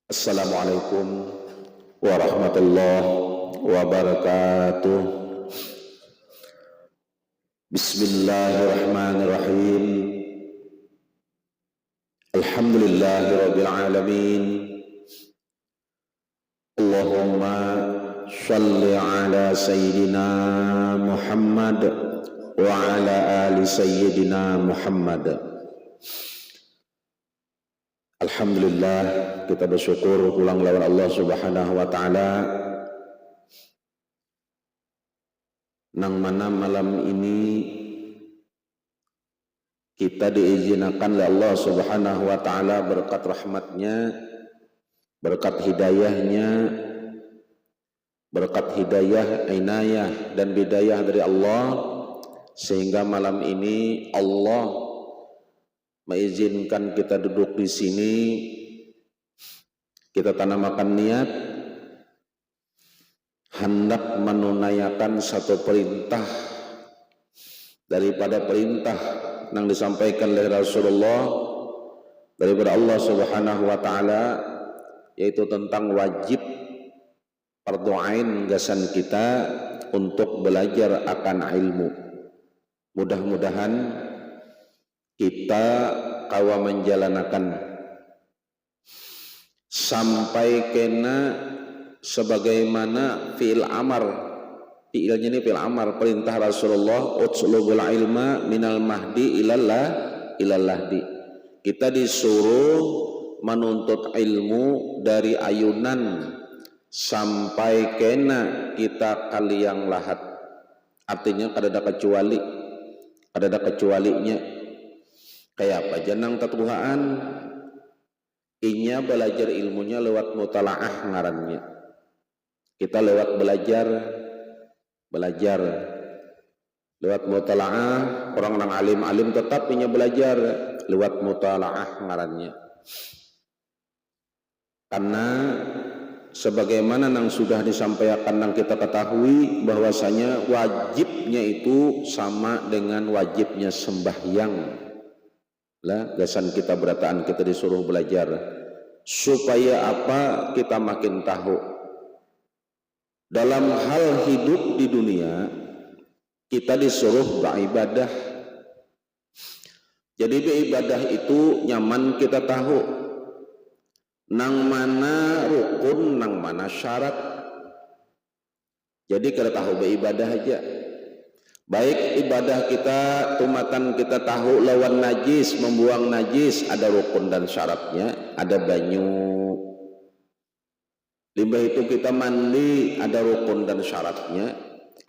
Assalamualaikum warahmatullahi wabarakatuh. Bismillahirrahmanirrahim. Alhamdulillahirabbil alamin. Allahumma shalli ala sayyidina Muhammad wa ala ali sayyidina Muhammad. Alhamdulillah, kita bersyukur pulang lawan Allah Subhanahu wa taala nang mana malam ini kita diizinkan oleh Allah Subhanahu wa taala berkat rahmatnya, berkat hidayahnya, berkat hidayah, inayah dan bidayah dari Allah, sehingga malam ini Allah mengizinkan kita duduk di sini, kita tanamkan niat hendak menunaikan satu perintah daripada perintah yang disampaikan oleh Rasulullah daripada Allah Subhanahu wa taala, yaitu tentang wajib fardhu ain gasan kita untuk belajar akan ilmu. Mudah-mudahan kita kawa menjalankan sampai kena sebagaimana fi'il amar. Fi'ilnya ini fi'il amar, perintah Rasulullah, utslubul ilma minal mahdi ilallah ilallahdi. Kita disuruh menuntut ilmu dari ayunan sampai kena kita kaliang lahat. Artinya kada ada kecualinya. Kayak apa jenang tatuhaan inya belajar ilmunya lewat mutalaah ngarannya. Kita lewat belajar lewat mutalaah. Orang alim tetap inya belajar lewat mutalaah ngarannya, karena sebagaimana yang sudah disampaikan yang kita ketahui bahwasanya wajibnya itu sama dengan wajibnya sembahyang. Lah gasan kita berataan kita disuruh belajar supaya apa? Kita makin tahu dalam hal hidup di dunia kita disuruh beribadah. Jadi beribadah itu nyaman kita tahu nang mana rukun, nang mana syarat. Jadi kita tahu beribadah aja. Baik ibadah kita, tumatan kita tahu lawan najis, membuang najis, ada rukun dan syaratnya, ada banyu. Limbah itu kita mandi, ada rukun dan syaratnya,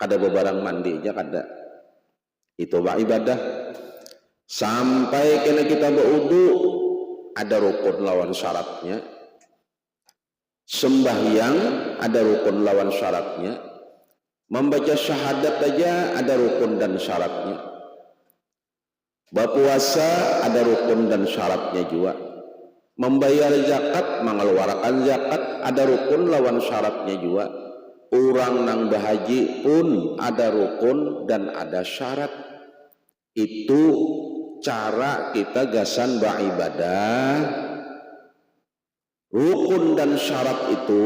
ada bebarang mandinya, kada. Itu ibadah. Sampai kena kita berwudu, ada rukun lawan syaratnya. Sembahyang ada rukun lawan syaratnya. Membaca syahadat aja ada rukun dan syaratnya. Berpuasa ada rukun dan syaratnya juga. Membayar zakat, mengeluarkan zakat ada rukun lawan syaratnya juga. Orang nang bahaji pun ada rukun dan ada syarat. Itu cara kita gasan beribadah. Rukun dan syarat itu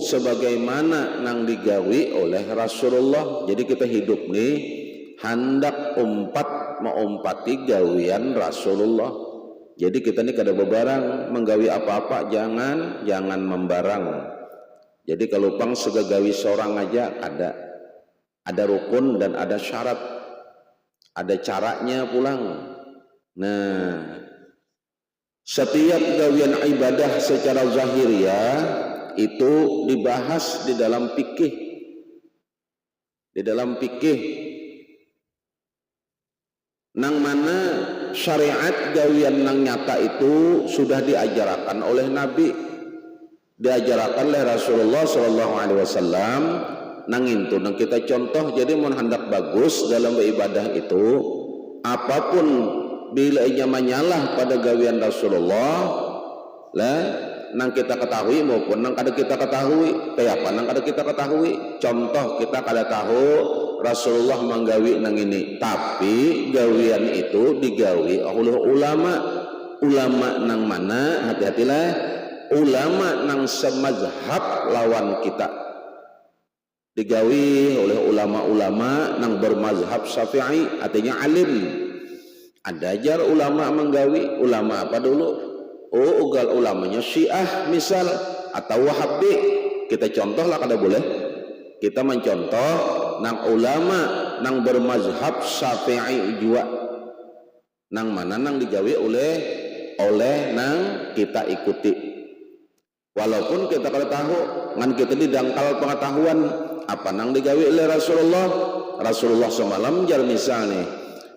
sebagaimana nang digawi oleh Rasulullah. Jadi kita hidup nih hendak mengumpati gawian Rasulullah. Jadi kita nih kada bebarang menggawi apa-apa, jangan membarang. Jadi kalau pang segagawi seorang aja ada rukun dan ada syarat, ada caranya pulang. Nah, setiap gawian ibadah secara zahiriyah itu dibahas di dalam fikih. Di dalam fikih nang mana syariat gawian nang nyata itu sudah diajarkan oleh Nabi, diajarkan oleh Rasulullah sallallahu alaihi wasallam. Nang itu nang kita contoh. Jadi mun hendak bagus dalam beribadah itu, apapun bila ia menyalah pada gawian Rasulullah lah nang kita ketahui maupun nang kada kita ketahui. Kayak apa nang kada kita ketahui? Contoh kita kada tahu Rasulullah menggawi nang ini, tapi gawian itu digawi oleh ulama nang mana, hati-hatilah, ulama nang semazhab lawan kita, digawi oleh ulama-ulama nang bermazhab Syafi'i, artinya alim. Ada jar ulama menggawi, ulama apa dulu? Oh, ugal ulamanya Syiah misal atau Wahabi. Kita contoh lah kada boleh. Kita mencontoh nang ulama nang bermazhab Syafi'i jua, nang mana nang digawi oleh nang kita ikuti. Walaupun kita kada tahu, ngan kita didangkal pengetahuan apa nang digawi oleh Rasulullah semalam jar misal nih,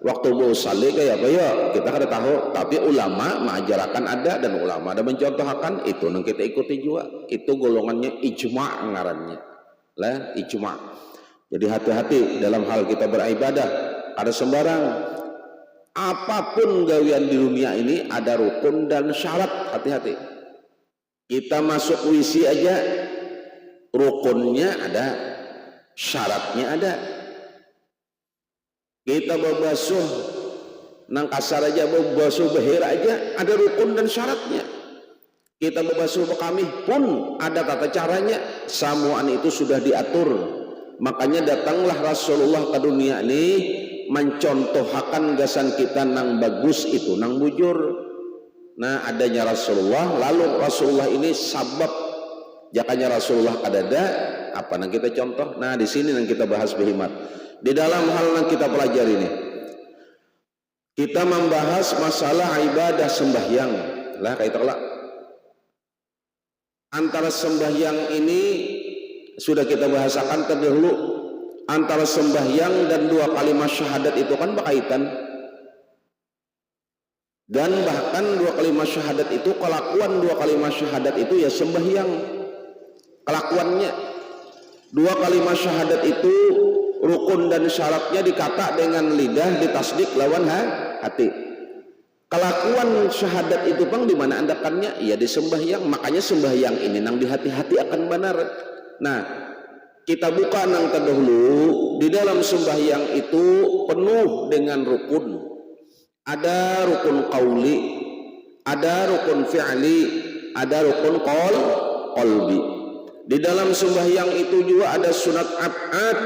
waktu mau salih kayak apa ya kita kada tahu, tapi ulama mengajarkan ada dan ulama ada mencontohkan, itu nang kita ikuti juga. Itu golongannya ijma' ngarannya lah, ijma'. Jadi hati-hati dalam hal kita beribadah, ada sembarang. Apapun gawian di dunia ini ada rukun dan syarat, hati-hati. Kita masuk WC aja rukunnya ada, syaratnya ada. Kita berbasuh nang kasar aja, berbasuh behir aja ada rukun dan syaratnya. Kita berbasuh bekamih pun ada tata caranya. Samuan itu sudah diatur. Makanya datanglah Rasulullah ke dunia ini mencontohkan gasan kita nang bagus itu, nang bujur. Nah, adanya Rasulullah, lalu Rasulullah ini sabab jakanya Rasulullah kadada apa nang kita contoh. Nah, di sini nang kita bahas berhikmat. Di dalam hal yang kita pelajari ini, kita membahas masalah ibadah sembahyang. Lah kaitlah antara sembahyang ini sudah kita bahasakan terdahulu. Antara sembahyang dan dua kalimat syahadat itu kan berkaitan. Dan bahkan dua kalimat syahadat itu, kelakuan dua kalimat syahadat itu ya sembahyang kelakuannya. Dua kalimat syahadat itu rukun dan syaratnya dikata dengan lidah, ditasdik lawan hati. Kelakuan syahadat itu bang di mana andakannya? Ya di sembahyang. Makanya sembahyang ini nang dihati-hati akan benar. Nah, kita buka nang terdahulu, di dalam sembahyang itu penuh dengan rukun. Ada rukun qauli, ada rukun fi'li, ada rukun qalbi. Di dalam sembahyang itu juga ada sunat ab'ad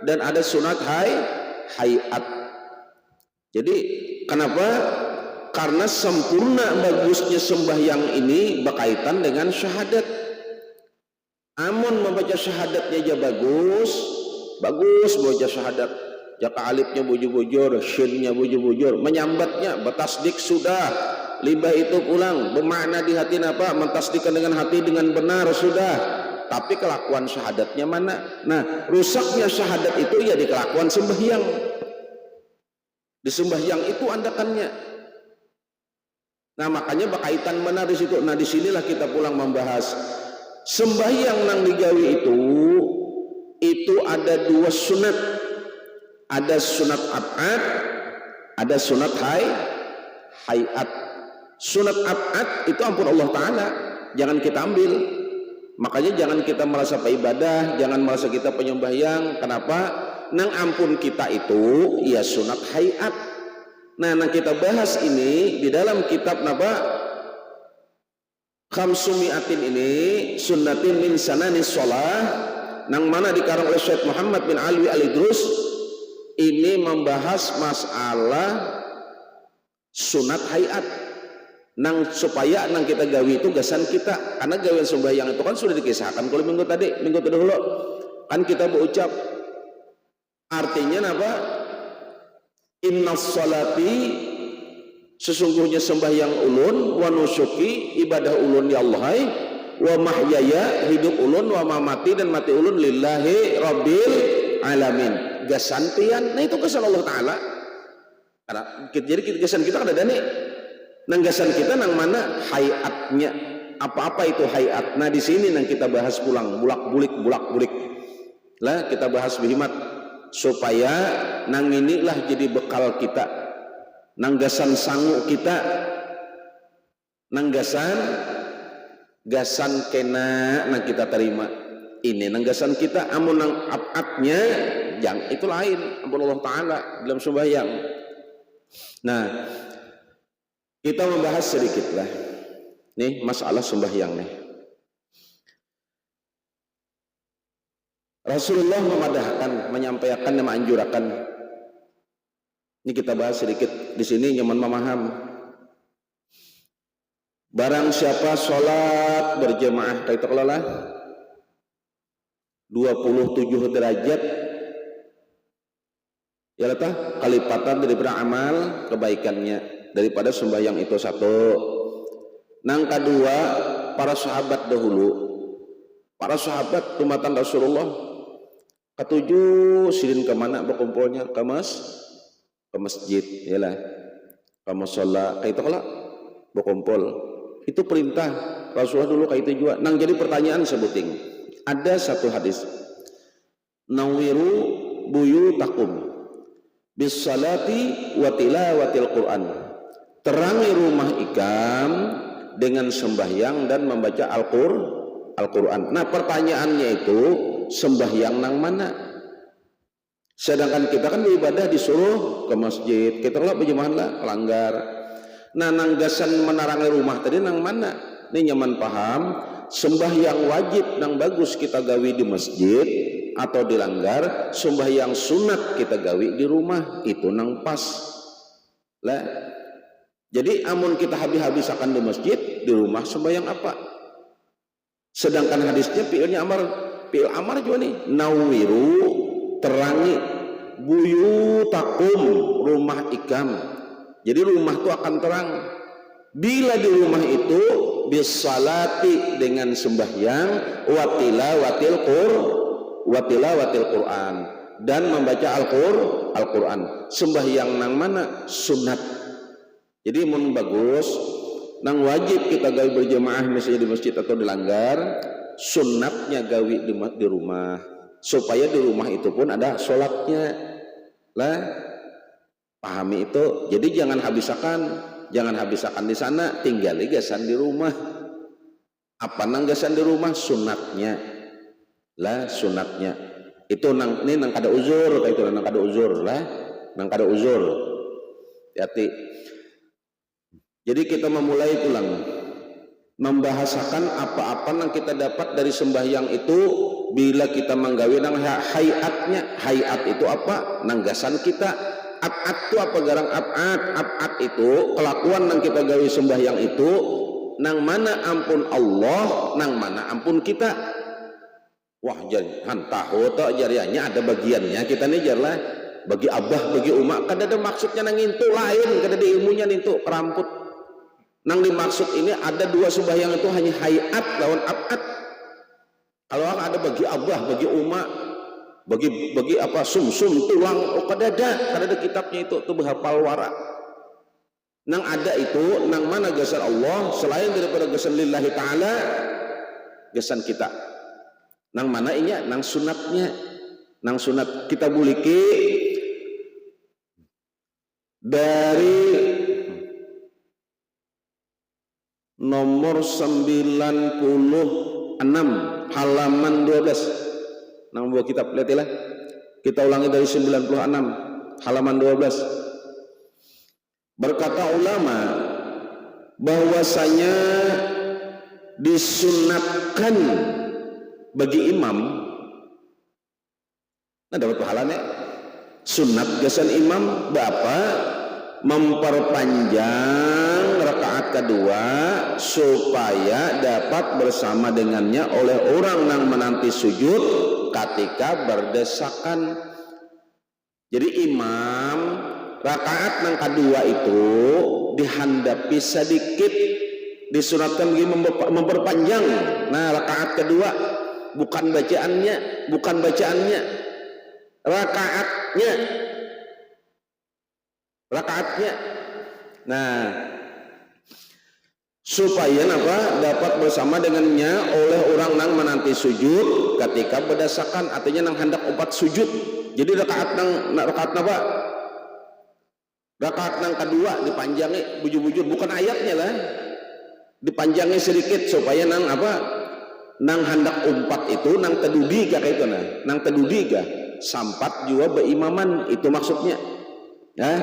dan ada sunat hayat. Jadi kenapa? Karena sempurna bagusnya sembahyang ini berkaitan dengan syahadat. Amun membaca syahadatnya aja bagus baca syahadat. Jaka alifnya bujur-bujur, shinnya bujur-bujur, menyambatnya bertasdik sudah, libah itu pulang, bermakna di hati apa? Mentasdikkan dengan hati dengan benar sudah. Tapi kelakuan syahadatnya mana? Nah, rusaknya syahadat itu ya di kelakuan sembahyang. Di sembahyang itu andakannya. Nah, makanya berkaitan mana di situ. Nah, disinilah kita pulang membahas sembahyang nang digawi itu ada dua sunat. Ada sunat ab'ad, ada sunat hayat. Sunat ab'ad itu ampun Allah Ta'ala, jangan kita ambil. Makanya jangan kita merasa ibadah, jangan merasa kita penyembahyang. Kenapa? Nang ampun kita itu ya sunat hayat. Nah, kita bahas ini di dalam kitab napa? Khamsumiatin ini sunnatin min sananis sholah, nang mana dikarang oleh Syekh Muhammad bin Alwi Al-Idrus. Ini membahas masalah sunat hayat nang supaya nang kita gawi itu gasan kita, karena gawian sembahyang itu kan sudah dikisahkan kalau minggu terdahulu kan kita berucap artinya apa? Innas salati, sesungguhnya sembahyang ulun, wa nusuki, ibadah ulun ya Allah, wa mahyaya, hidup ulun, wa mamati, dan mati ulun lillahi rabbil alamin. Gasantian, nah itu kesan Allah Ta'ala. Jadi gasan kita ada nih. Nang gasan kita nang mana hayatnya? Apa-apa itu hayat? Nah di sini nang kita bahas pulang bulak-bulik. Lah kita bahas berhikmat supaya nang inilah jadi bekal kita. Nang gasan sangu kita, nang gasan kena nang kita terima. Ini nang gasan kita, amun nang abadnya yang itu lain ampun Allah Ta'ala dalam sembahyang. Nah, kita membahas sedikit lah nih masalah sembahyang nih. Rasulullah memadahkan, menyampaikan dan menganjurkan. Ini kita bahas sedikit di sini nyaman memaham. Barang siapa sholat berjamaah kayak kelola 27 derajat ya letah kalipatan daripada amal kebaikannya daripada sembahyang itu satu. Nang kedua, para sahabat dahulu, para sahabat ummatan Rasulullah ketujuh silin kemana berkumpulnya ke masjid yalah ke mushola kayak itu kalau berkumpul itu perintah Rasulullah dulu kayak itu juga. Nang jadi pertanyaan sebuting ada satu hadis nawiru buyutakum bis salati wa tilawatil Quran, terangi rumah ikam dengan sembahyang dan membaca Al-Quran. Nah pertanyaannya itu sembahyang nang mana? Sedangkan kita kan ibadah disuruh ke masjid, kita kalau berjamaah lah kelanggar. Nah nanggasan menarangi rumah tadi nang mana? Ini nyaman paham. Sembahyang wajib nang bagus kita gawi di masjid atau dilanggar, sembahyang sunat kita gawi di rumah itu nang pas lah. Jadi amun kita habis-habisakan di masjid, di rumah sembahyang apa? Sedangkan hadisnya fi'ilnya amar, fi'il amar juga nih nawiru, terangi buyutakum, rumah ikam. Jadi rumah itu akan terang bila di rumah itu bisalati dengan sembahyang watilawatil Quran dan membaca Al-Quran. Sembahyang nang mana? Sunat. Jadi mun bagus nang wajib kita gawi berjamaah misalnya di masjid atau dilanggar, sunatnya gawi di rumah supaya di rumah itu pun ada sholatnya lah. Pahami itu. Jadi jangan habisakan di sana, tinggal gasan di rumah. Apa nang gasan di rumah? Sunatnya lah, sunatnya itu nang kada uzur kayak itu nang kada uzur lah, nang kada uzur. Hati. Jadi kita memulai pulang membahasakan apa-apa yang kita dapat dari sembahyang itu bila kita menggawi nang hayatnya. Hayat itu apa? Nanggasan kita. Ab'ad itu apa garang ab'ad? Ab'ad itu kelakuan yang kita gawi sembahyang itu nang mana ampun Allah, nang mana ampun kita. Wah jangan tahu toh jariannya ada bagiannya kita nih jarlah bagi abah bagi umak kada ada maksudnya nang itu lain, kada ada ilmunya itu keramput. Nang dimaksud ini ada dua sembahyang itu hanya hayat lawan ab'ad. Kalau ada bagi abah bagi umak bagi apa sumsum tulang kada ada kitabnya itu tuh berhafal wara. Nang ada itu nang mana gasan Allah selain daripada gasan lillahi ta'ala gasan kita. Nang mana ini nang sunatnya, nang sunat kita buliki dari nomor 96 halaman 12. Nang buah kitab lihat lah. Kita ulangi dari 96 halaman 12. Berkata ulama bahwasanya disunatkan bagi imam. Nah dapat pahalanya. Sunat gasan imam bapak memperpanjang rakaat kedua supaya dapat bersama dengannya oleh orang yang menanti sujud ketika berdesakan. Jadi imam rakaat yang kedua itu dihandapi sedikit disunatkan memperpanjang. Nah rakaat kedua bukan bacaannya rakaatnya. Nah supaya apa dapat bersama dengannya oleh orang yang menanti sujud ketika berdesakan, artinya nang hendak empat sujud. Jadi rakaat apa? Rakaat nang kedua dipanjangi bujur-bujur, bukan ayatnya lah, dipanjangi sedikit supaya nang apa? Nang hendak umpat itu nang tedudiga kayak itu nang tedudiga. sampat juga beimaman, itu maksudnya ya.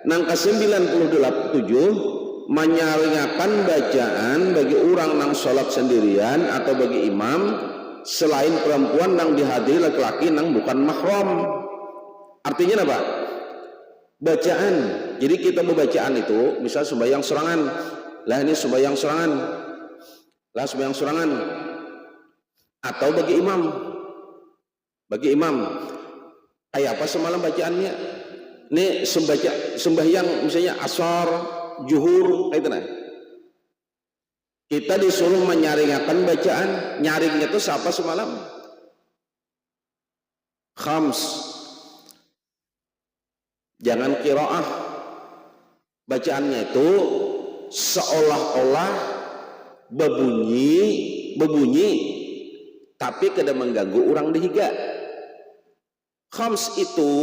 Nang ke-97 menyaringakan bacaan bagi orang nang sholat sendirian atau bagi imam selain perempuan nang dihadiri laki-laki nang bukan mahram. Artinya apa? Bacaan. Jadi kita membacaan itu misal sembahyang serangan, lah ini sembahyang serangan, lah sembahyang serangan, atau bagi imam kayak apa semalam bacaannya. Ini sembahyang misalnya asar, juhur, kayak itu nah. Kita disuruh menyaringakan bacaan, nyaringnya itu siapa semalam? Khams. Jangan qiraah. Bacaannya itu seolah-olah bebunyi, tapi kada mengganggu orang dihiga. Khams itu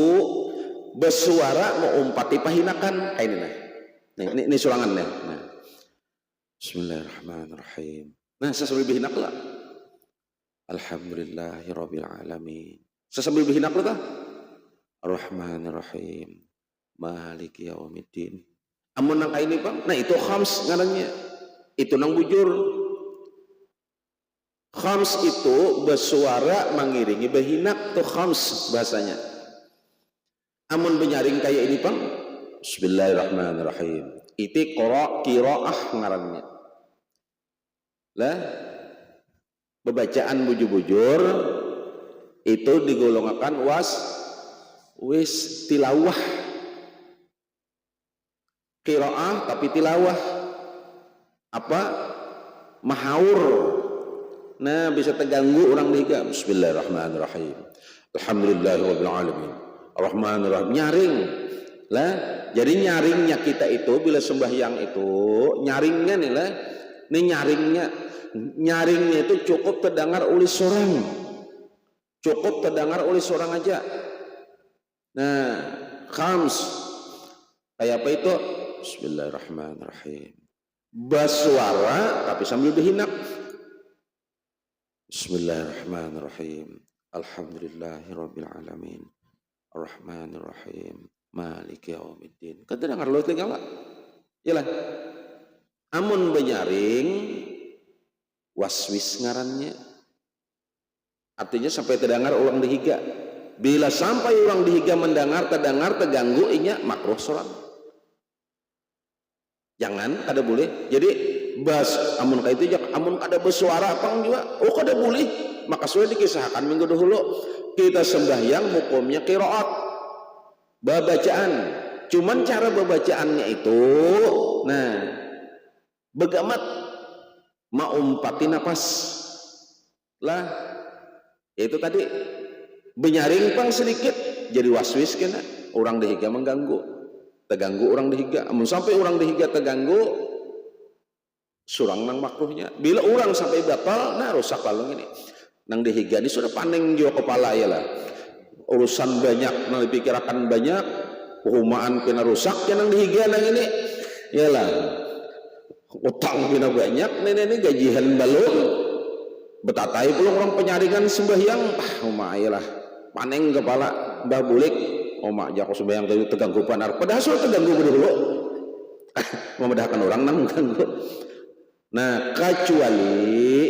bersuara mengumpati pahinakan kayak ini nah. Ini surangan nih. Nah. Bismillahirrahmanirrahim. Nah, sesambil bihinak lah. Alhamdulillahirabbil alamin. Sesambil bihinak lah. Ar-Rahmanir-Rahim. Maliki yaumiddin. Amun nang kayak ini, Bang. Nah, itu khams ngarannya. Itu nang bujur. Khams itu bersuara mengiringi bihinak tuh khams bahasanya. Amun benyaring kayak ini, Bang. Bismillahirrahmanirrahim. Itu qiraah ngarannya. Lah bebacaan bujur-bujur itu digolongkan wis tilawah. Qiraah tapi tilawah. Apa? Mahaur. Nah, bisa terganggu orang dihiga. Bismillahirrahmanirrahim. Alhamdulillahirabbil alamin. Ar-Rahmanir-Rahim. Nyaring. Lah, jadi nyaringnya kita itu bila sembahyang itu nyaringnya nih lah. Ini nyaringnya itu cukup terdengar oleh seorang, cukup terdengar oleh seorang aja. Nah, khams kayak apa itu? Bismillahirrahmanirrahim. Bersuara tapi sambil berhinak. Bismillahirrahmanirrahim. Alhamdulillahirabbil alamin. Ar-Rahmanir-Rahim. Maliki yaumiddin. Kedengar lo tinggal lah. Yalah. Amun benyaring waswis ngarannya. Artinya sampai terdengar orang dihiga. Bila sampai orang dihiga mendengar terganggu inya makruh sholat. Jangan kada boleh. Jadi amun kayak itu amun kada bersuara apa juga. Oh kada boleh. Maka sudah dikisahkan minggu dahulu kita sembahyang hukumnya qiraat. Bacaan. Cuman cara bacaannya itu nah begamat maumpati napas lah itu tadi benyaring pang sedikit jadi waswis kena orang dihiga mengganggu terganggu orang dihiga amun sampai orang dihiga terganggu surang nang makruhnya bila orang sampai batal nah rusak lalu ini nang dihiga ini sudah paning jauh kepala ya lah urusan banyak nang dipikirkan banyak perumahan kena rusak ya nang dihiga nang ini ya lah utang bina banyak ini gajian balon betatai pula orang penyaringan sembahyang lah paning kepala mbah bulik omak jako sembahyang tadi terganggu panar padahal sudah terganggu dulu memedahkan orang nang mengganggu. Nah kecuali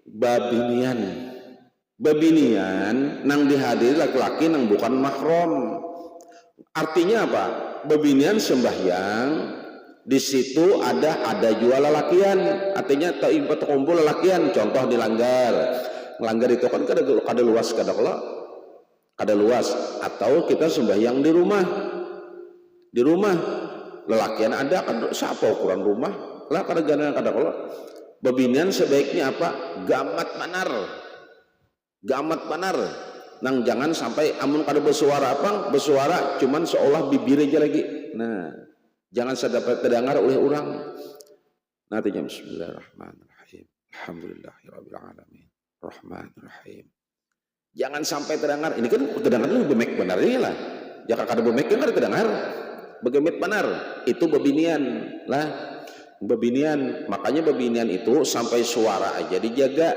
babinian nang dihadiri laki-laki nang bukan mahram. Artinya apa? Babinian sembahyang di situ ada jual lelakian, artinya tak kumpul lelakian. Contoh dilanggar itu kan kada luas kada luas. Atau kita sembahyang di rumah lelakian ada kan siapa ukuran rumah lah kada gana kada kalau babinian sebaiknya apa gamat manar nang jangan sampai amun kada bersuara cuman seolah bibir aja lagi. Nah jangan sedapat terdengar oleh orang. Nantinya Bismillahirrahmanirrahim. Alhamdulillahirabbil alamin. Rahmanirrahim. Jangan sampai terdengar. Ini kan terdengar dulu bemek benar lah. Jika kada bemek kan kada terdengar. Begemet benar. Itu babinian lah. Babinian. Makanya babinian itu sampai suara aja dijaga.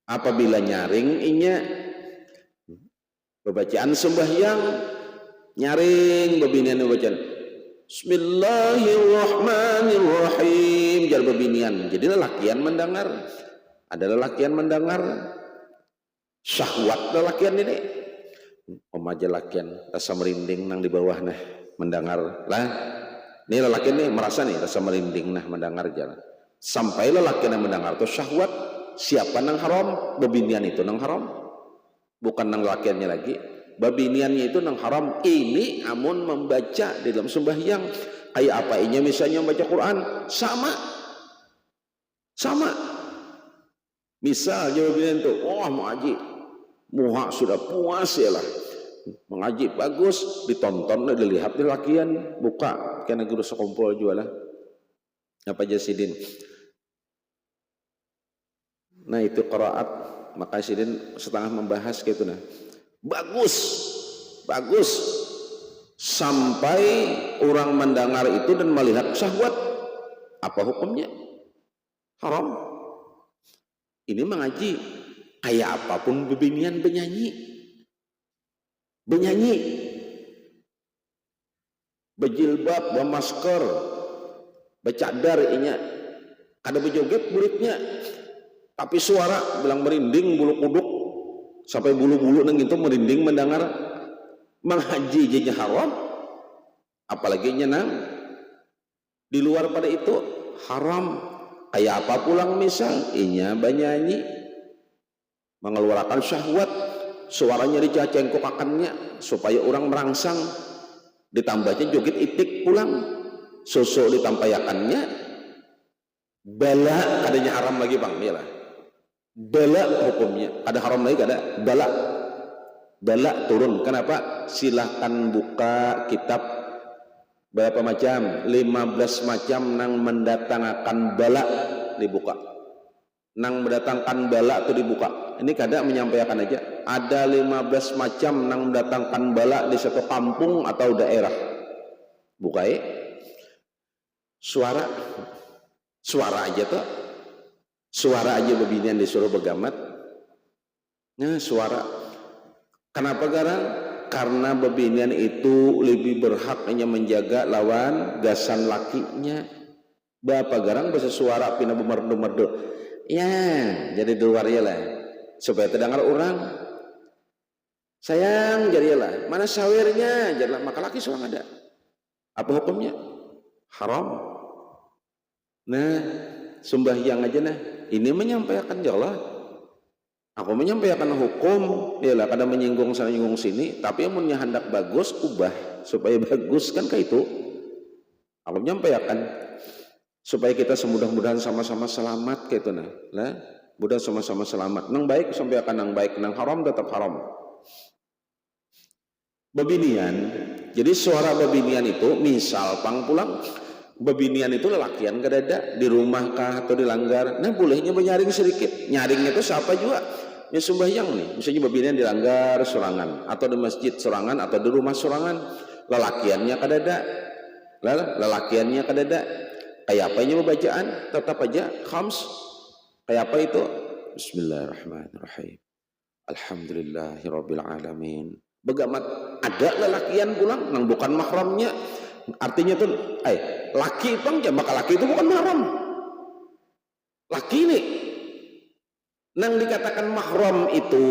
Apabila nyaring inya Bebacaan sembahyang nyaring babinian bacaan Bismillahirrahmanirrahim jar babinian. Jadi lelakian mendengar, ada lelakian mendengar syahwat lelakian ini. Aja lakian rasa merinding nang di bawah nah mendengar lah. Ini lelakian nih merasa nih rasa merinding nah mendengar jalan. Sampai lelakian yang mendengar tuh syahwat. Siapa nang haram? Babinian itu nang haram. Bukan nang lelakiannya lagi. Babiniannya itu nang haram. Ini amun membaca di dalam sembahyang kayak apa inya misalnya membaca Quran sama misalnya babinian itu mau haji muha sudah puas ya lah mengaji bagus ditonton dilihat di lakian buka kena guru sekumpul jualah apa Jasidin. Nah itu qiraat maka Sidin setengah membahas gitu nah bagus sampai orang mendengar itu dan melihat syahwat apa hukumnya? Haram. Ini mengaji kayak apapun bebinian benyanyi bejilbab bermasker bercadar inya ada berjoget muridnya tapi suara bilang merinding bulu kuduk sampai bulu-bulu nang itu merinding mendengar mengaji jadinya haram apalagi nyenang di luar pada itu haram kayak apa pulang misal inya banyanyi mengeluarkan syahwat suaranya dicacengkokakannya supaya orang merangsang ditambahnya joget itik pulang sosok ditampayakannya bala adanya haram lagi bang nih lah bala hukumnya ada haram lagi ada bala turun kenapa silahkan buka kitab berapa macam 15 macam nang mendatangkan bala dibuka nang mendatangkan bala itu dibuka ini kadang menyampaikan aja ada 15 macam nang mendatangkan bala di satu kampung atau daerah buka suara aja tuh suara aja babinian disuruh begamat nah suara kenapa garang karena babinian itu lebih berhak hanya menjaga lawan gasan lakinya bapak garang bisa suara pina bemerdu-merdu ya jadi luar ya lah supaya terdengar orang sayang jadi lah mana sawirnya jadi maka laki seorang ada apa hukumnya haram. Nah sembahyang aja nah ini menyampaikan Allah aku menyampaikan hukum ya lah kadang menyinggung sana menyinggung sini tapi amunnya hendak bagus ubah supaya bagus kan kayak itu aku menyampaikan supaya kita semudah-mudahan sama-sama selamat kayak itu nah lah mudah sama-sama selamat nang baik sampaikan nang baik nang haram tetap haram. Babinian jadi suara babinian itu misal pang pulang babinian itu lelakian kadada di rumah kah atau di langgar nah bolehnya menyaring sedikit nyaringnya itu siapa juga ya sembahyang nih misalnya babinian di langgar sorangan atau di masjid sorangan atau di rumah sorangan lelakiannya kadada kayak apa ini bacaan tetap aja khams kayak apa itu Bismillahirrahmanirrahim Alhamdulillahirabbil alamin begamat ada lelakian pulang nang bukan mahramnya artinya tuh laki bang maka laki itu bukan mahram laki nih nang dikatakan mahram itu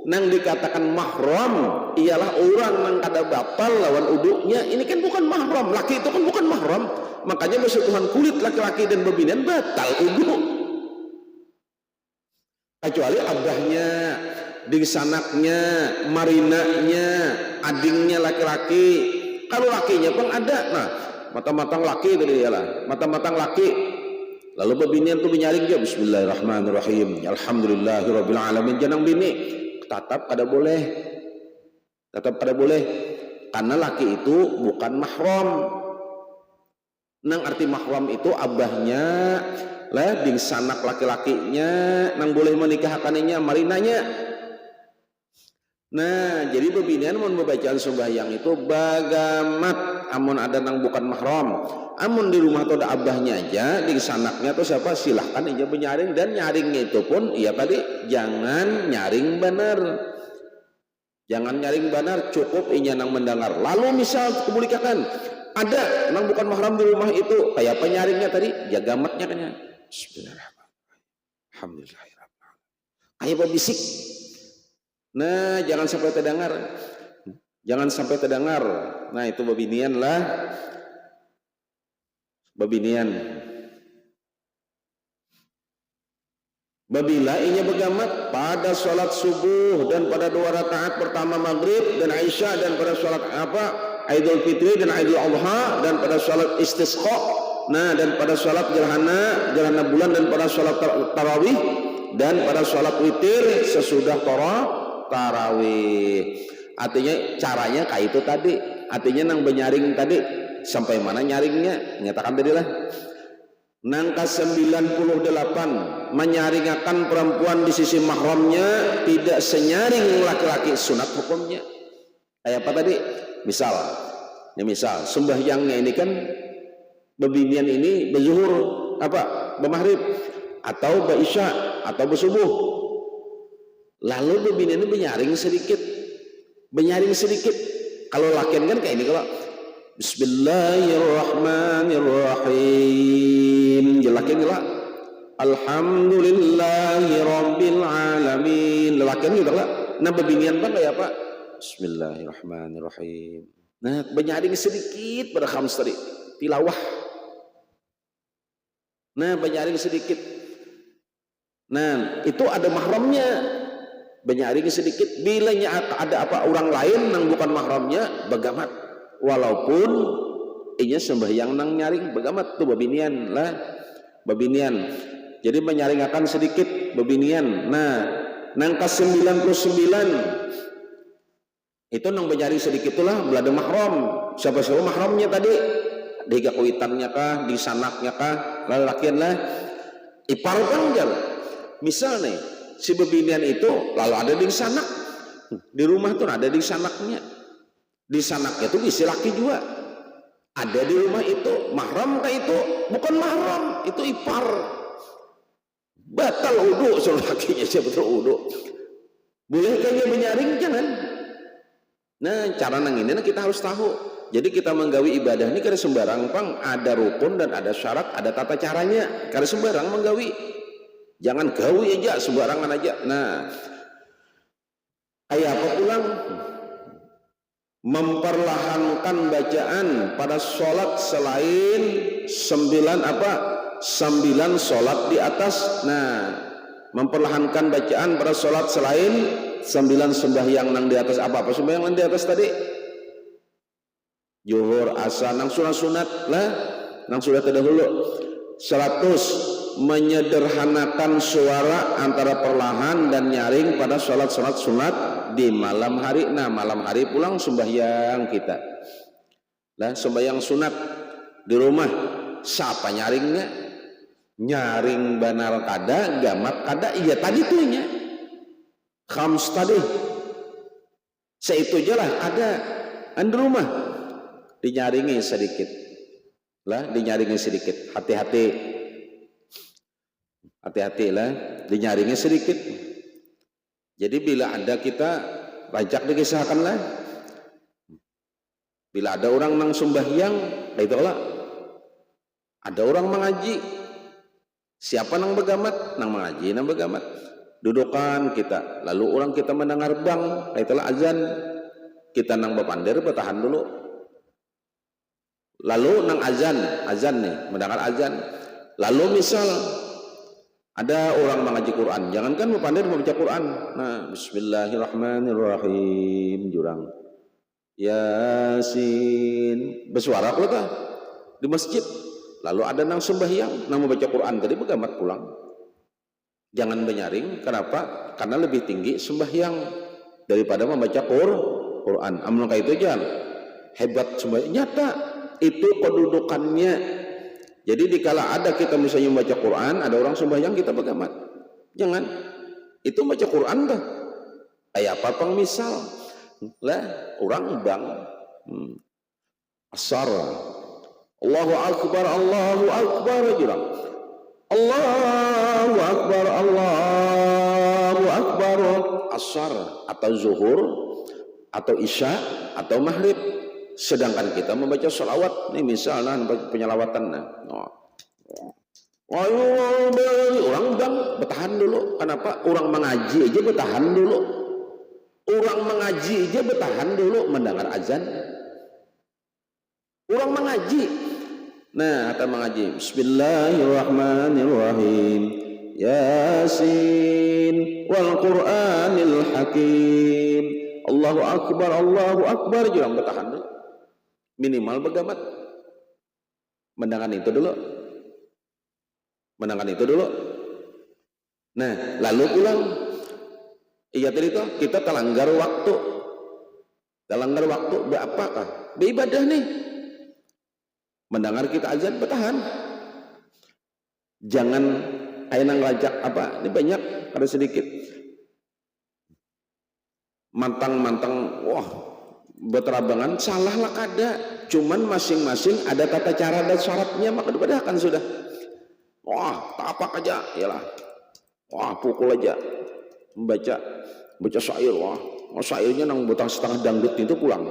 nang dikatakan mahram ialah orang nang kada batal lawan uduknya ini kan bukan mahram laki itu kan bukan mahram makanya bersentuhan kulit laki-laki dan babinian batal uduk kecuali abahnya disanaknya marinanya adingnya laki-laki kalau lakinya pun ada nah mata-matang laki itu dia lah mata-matang laki lalu babinian tuh menyaring dia Bismillahirrahmanirrahim Alhamdulillahirabbil alamin janang bini tetap kada boleh karena laki itu bukan mahram nang arti mahram itu abahnya lah ding sanak laki-lakinya nang boleh menikahkannya marinanya. Nah jadi babinian mun membacaan sembahyang itu bagamat amun ada nang bukan mahram amun di rumah tuh ada abahnya aja di sanaknya tuh siapa silahkan aja menyaring dan nyaringnya itu pun ya tadi jangan nyaring bener Jangan nyaring banar, cukup inya nang mendengar. Lalu misal kemuliakan ada nang bukan mahram di rumah itu, kayak apa nyaringnya tadi? Jaga matnya kan ya. Bismillahirrahmanirrahim. Alhamdulillahirrahmanirrahim. Kayak berbisik. Nah, jangan sampai terdengar. Jangan sampai terdengar. Nah, itu babinian lah. Babinian. Babila inya begamat pada sholat subuh dan pada 2 rakaat pertama maghrib dan Aisyah dan pada sholat Idul Fitri dan Idul Adha dan pada sholat istisqa, nah dan pada sholat gerhana bulan dan pada sholat tarawih dan pada sholat witir sesudah tarawih. Artinya caranya kayak itu tadi. Artinya nang benyaring tadi sampai mana nyaringnya? Nyatakan tadi lah. Nang ke-98 menyaringakan perempuan di sisi mahramnya tidak senyaring laki-laki, sunat hukumnya. Kayak apa tadi? Misal sembahyangnya ini kan bebinian ini berzuhur bermaghrib atau berisya atau bersubuh. Lalu bebinian ini benyaring sedikit. Kalau lakian kan kayak ini, kalau Bismillahirrahmanirrahim jelakin gila Alhamdulillahirabbil alamin lelakian gitu lah. Nah bebinian bang kayak apa? Bismillahirrahmanirrahim. Nah benyaring sedikit pada khams tadi tilawah. Nah benyaring sedikit. Nah itu ada mahramnya. Benyaring sedikit. Bilanya ada apa orang lain yang bukan mahramnya begamat. Walaupun inya sembahyang nang nyaring begamat tuh babinian lah. Babinian. Jadi menyaringakan sedikit babinian. Nah nang ke-99 itu nang benyaring sedikit itulah belada mahram. Siapa mahramnya tadi? Di gakuitannya kah, di sanaknya kah, lalakian lah. Ipar panjang. Misal nih, si babinian itu lalu ada di sanak. Di rumah tuh ada di sanaknya. Di sanaknya itu isi laki juga. Ada di rumah itu. Mahram kah itu? Bukan mahram, itu ipar. Batal wudu soal lakinya siapa betul wudu. Boleh kayaknya menyaring jangan. Nah cara nang ini kita harus tahu. Jadi kita menggawi ibadah ini kada sembarang pang, ada rukun dan ada syarat, ada tata caranya. Kada sembarang menggawi. Jangan gawi aja sembarangan aja. Nah kayak apa pulang? Memperlahankan bacaan pada sholat selain 9 sholat di atas. Nah memperlahankan bacaan pada sholat selain 9 sembahyang nang di atas. Apa sembahyang nang di atas tadi? Zuhur, asar, nang sunat lah, nang sudah terdahulu. 100 menyederhanakan suara antara perlahan dan nyaring pada sholat sunat di malam hari. Nah malam hari pulang sembahyang kita lah, sembahyang sunat di rumah. Siapa nyaringnya? Nyaring banar kada, gamat kada. Iya tadi tuhnya khams tadi seitu aja lah ada di rumah. Dinyaringi sedikit lah, dinyaringi sedikit. Hati-hati lah, dinyaringnya sedikit. Jadi bila ada kita rajak dikisahkan lah. Bila ada orang nang sembahyang, itu lah. Ada orang mengaji. Siapa nang begamat? Nang mengaji, nang begamat. Dudukan kita, lalu orang kita mendengar bang, itulah azan. Kita nang bepandir bertahan dulu. Lalu nang azan nih, mendengar azan. Lalu misal ada orang mengaji Quran, jangankan memandai membaca Quran. Nah, Bismillahirrahmanirrahim jurang. Yasin bersuara pula kah? Di masjid. Lalu ada nang sembahyang, nang membaca Quran tadi begamat pulang. Jangan menyaring, kenapa? Karena lebih tinggi sembahyang daripada membaca Quran. Amun kayak itu jangan hebat sembahyang. Nyata itu kedudukannya. Jadi dikala ada kita misalnya membaca Quran, ada orang sembahyang kita begamat. Jangan. Itu baca Quran dah. Kayak apa pang misal? Lah, orang bang. Asar. Allahu Akbar, Allahu Akbar. Jurang. Allahu Akbar, Allahu Akbar. Asar atau zuhur. atau isya atau maghrib. Sedangkan kita membaca sholawat nih misalnya penyelawatan orang bang bertahan dulu. Kenapa? Orang mengaji aja bertahan dulu. Orang mengaji aja bertahan dulu mendengar azan. Orang mengaji. Nah, kata mengaji. Bismillahirrahmanirrahim. Yasin wal Qur'anil Hakim. Allahu Akbar. Jangan bertahan dulu. Minimal bergamat. Mendengar itu dulu. Nah, lalu pulang. Iya tadi itu kita terlanggar waktu. Berapakah? Beribadah nih. Mendengar kita azan bertahan. Jangan ayeuna ngelajak apa? Ini banyak, ada sedikit. Mantang-mantang, wah, berterabangan, salah lah kada. Cuman masing-masing ada tata cara dan syaratnya, maka dibadahkan sudah. Wah, tapak aja, iyalah. Wah, pukul aja. Baca syair, wah. Syairnya nang butang setengah dangdut itu pulang.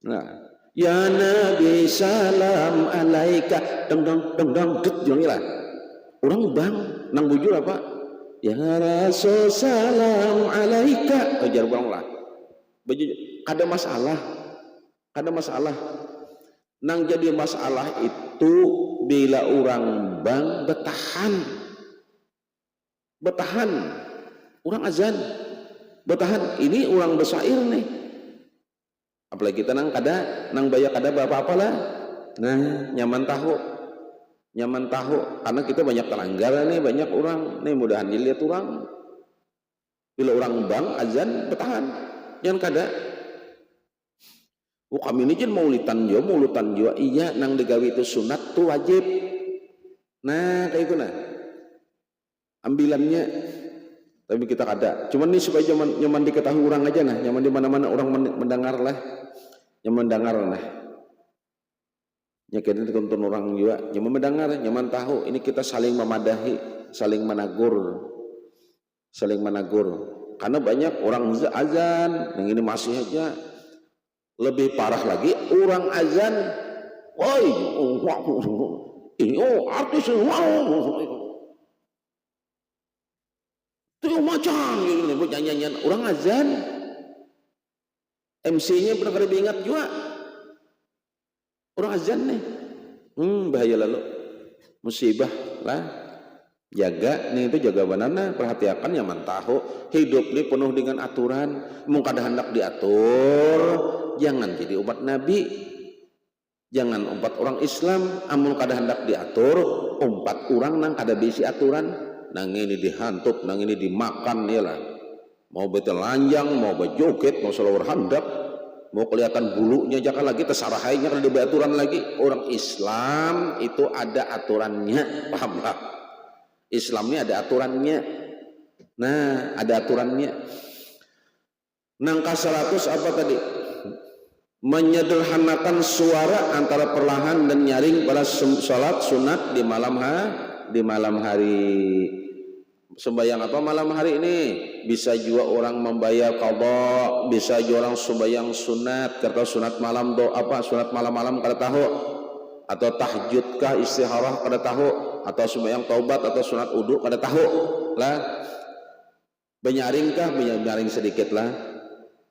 Nah, ya Nabi salam alaika dang jangilah. Orang bang nang bujur apa? Ya Rasul salam alaika. Ajar bang lah. Kada masalah. Nang jadi masalah itu bila orang bang bertahan. Orang azan bertahan. Ini orang bersair nih. Apalagi kita nang banyak kada apa-apa lah. Nah, nyaman tahu karena kita banyak telanggar nih, banyak orang nih, mudahan dilihat orang bila orang bang azan bertahan jangan kada. Kami ini jen mulutan jua iya nang digawi itu sunat tuh wajib. Nah kayak itu nah ambilannya, tapi kita kada. Cuman nih supaya nyaman diketahui orang aja nah, nyaman di mana-mana orang mendengar lah. Ya kita dituntun orang juga, nyaman mendengar, nyaman tahu. Ini kita saling memadahi, saling menagur. Karena banyak orang azan, yang ini masih aja. Lebih parah lagi, orang azan, woi, artis, itu macam ini nyanyian orang azan. MC-nya pernah kali diingat juga orang azan nih, bahaya lalu musibah lah. Jaga nih itu jaga banana, perhatikan nyaman tahu hidup nih penuh dengan aturan. Mungkin kada hendak diatur, jangan jadi umat Nabi, jangan umat orang Islam. Amun kada hendak diatur, umpat orang nang kada bisi aturan, nang ini dihantut, nang ini dimakan ya lah. Mau betelanjang, mau berjoget, mau selawar handap, mau kelihatan bulunya jangan lagi tersarahainya kalau ada aturan lagi. Orang Islam itu ada aturannya, paham lah? Islam ini ada aturannya. Nah, ada aturannya. Nangka 100 apa tadi? Menyederhanakan suara antara perlahan dan nyaring pada salat sunat di malam hari. Sembayang apa malam hari ini? Bisa juga orang membayar qadha, bisa juga orang sembayang sunat, kata sunat malam sunat malam-malam kada tahu, atau tahajud kah istikharah kada tahu, atau sembayang taubat atau sunat uduk kada tahu lah. Benyaring kah? Benyaring sedikit lah.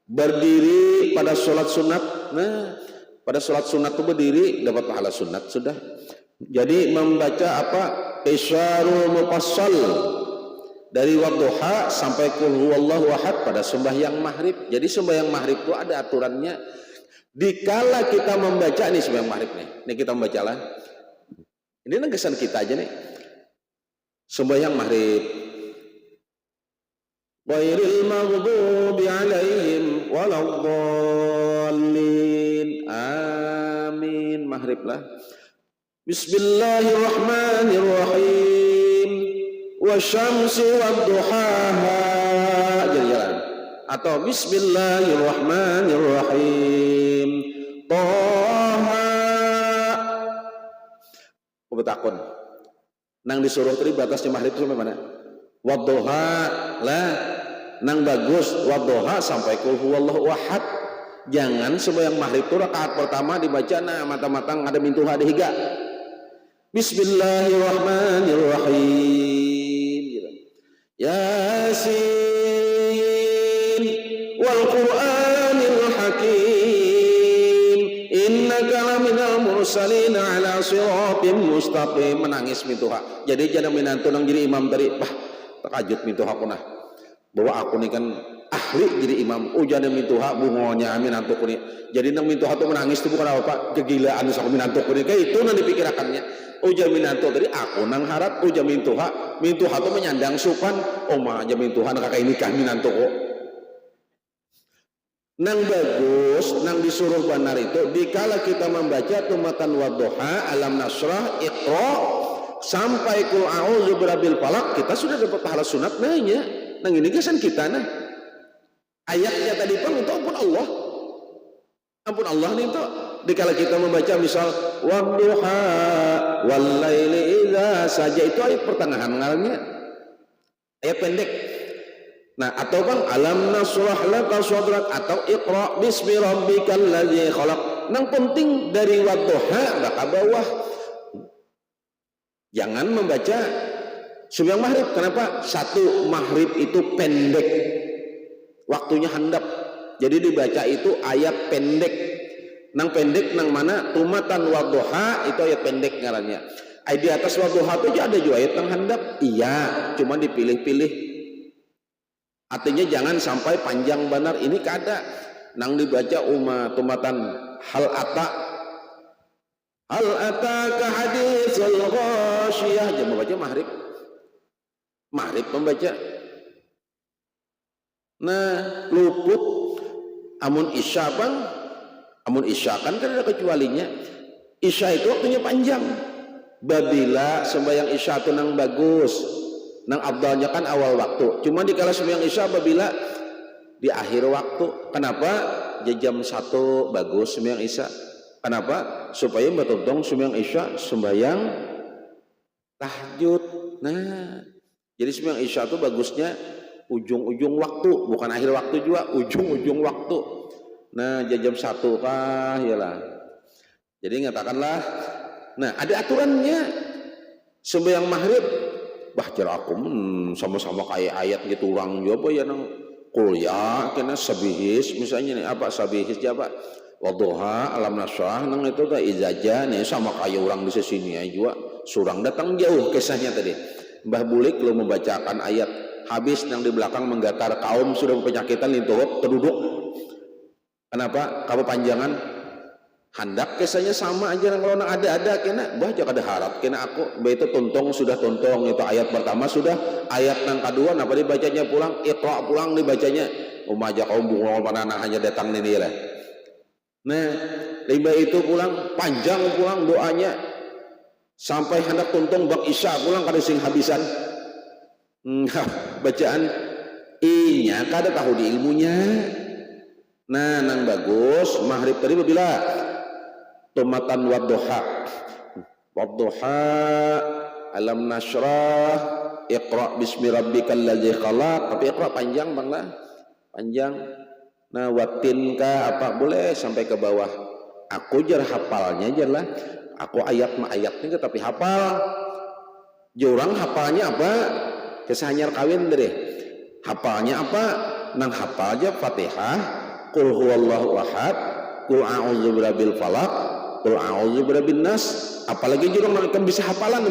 Berdiri pada sholat sunat. Nah, pada sholat sunat itu berdiri dapat pahala sunat sudah. Jadi membaca apa? Isyarul mufassal dari wadduha sampai qul huwallahu ahad pada sembahyang maghrib. Jadi sembahyang maghrib itu ada aturannya. Dikala kita membaca nih sembahyang maghrib nih. Ini kita membacalah. Ini kesan kita aja nih. Sembahyang maghrib. Ghairil maghdubi alaihim waladdallin. Amin. Maghrib lah. Bismillahirrahmanirrahim. Wasyamsi wadduhaha. Jalan-jalan. Atau Bismillahirrahmanirrahim. Toha. Betakun. Nang disuruh tadi batasnya maghrib itu sampai mana? Wadduha lah. Nang bagus wadduha sampai qul huwallahu ahad. Jangan sembahyang maghrib itu rakaat pertama dibaca mata-mata ada mintuha di higa. Bismillahirrahmanirrahim. Yasin wal Qur'anil Hakim innaka laminal mursalin ala siratim mustaqim. Menangis mintuha. Jadi jangan minantu nang jadi imam tadi. Bah, takajut mintuha kunah. Bahwa aku ni kan ahli jadi imam. Jangan mintuha bungonya minantu kuni. Jadi nang mintuha tu menangis tu bukan apa kegilaan aku minantu kuni. Kayak itu nang dipikirakannya. Minantu tadi aku nang harap mintuha tu menyandang supan. Mintuha nang kakak nikah minantu kok. Nang bagus, nang disuruh benar itu dikala kita membaca tumatan wadduha, alam nasrah, iqra sampai qul a'udzu birabbil falaq, kita sudah dapat pahala sunat nanya. Nang ini kesan kita nah. Ayatnya tadi pun itu ampun Allah. Ampun Allah nih itu. Dikala kita membaca misal wadduha wal laili idza saja, itu ayat pertengahan ngarannya. Ayat pendek. Nah, atau bang alam nasrah laka sadrak atau iqra bismi rabbikal ladzi khalaq. Nang penting dari wadduha baka bawah. Jangan membaca sembahyang maghrib. Kenapa? Satu, maghrib itu pendek. Waktunya handap. Jadi dibaca itu ayat pendek. Nang pendek nang mana? Tumatan wadduha itu ayat pendek ngarannya. Di atas wadduha itu ada juga ayat nang handap. Iya, cuma dipilih-pilih. Artinya jangan sampai panjang benar. Ini kada nang dibaca tumatan hal ataka haditsul ghasyiyah. Jangan membaca maghrib membaca. Nah, luput amun isya bang. Amun isya kan ada kecualinya. Isya itu waktunya panjang. Babila sembahyang isya itu nang bagus, nang abdalnya kan awal waktu. Cuma dikala sembahyang isya babila di akhir waktu. Kenapa? Jam 1 bagus sembahyang isya. Kenapa? Supaya betul-betul sembahyang isya sembahyang tahajud. Nah, jadi sembahyang isya itu bagusnya ujung-ujung waktu, bukan akhir waktu juga, ujung-ujung waktu. Nah, jam 1 kah yalah. Jadi ngatakanlah, nah ada aturannya. Sembahyang maghrib bah jerakum sama-sama kayak ayat gitu orang juga ya nang kuliah kena sabihis misalnya nih apa sabihis apa wadduha alam nasrah nang itu teh izaja nih sama kayak orang di sini juga surang datang jauh kisahnya tadi. Mbah Bulik lo membacakan ayat habis yang di belakang menggatar kaum sudah penyakitan lintuh terduduk. Kenapa? Kamu panjangan handak kisahnya sama aja kalau nang ada kena bah jangan ada harap kena aku bah itu tontong sudah tontong itu ayat pertama sudah ayat nang kedua apa dibacanya pulang iqra pulang dibacanya umaja kaum bunga panana hanya datang ini lah. Nah lima itu pulang panjang pulang doanya sampai hendak tontong bang isya pulang kada sing habisan bacaan inya kada tahu di ilmunya. Nah nang bagus maghrib tadi bila tumatan wadduha alam nasrah iqra bismi rabbikal ladzi khalaq. Tapi iqra panjang bang lah panjang. Nah watin ka apa boleh sampai ke bawah. Aku jar hafalnya jar lah. Aku ayatnya tapi hafal. Jurang hafalnya apa? Kesanyar kawin deh. Hafalnya apa? Nang hafal aja Fatihah, qul huwallahu ahad, qul a'udzu birabbil falaq, qul a'udzu birabbin nas. Apalagi jurang ikam bisa hafalan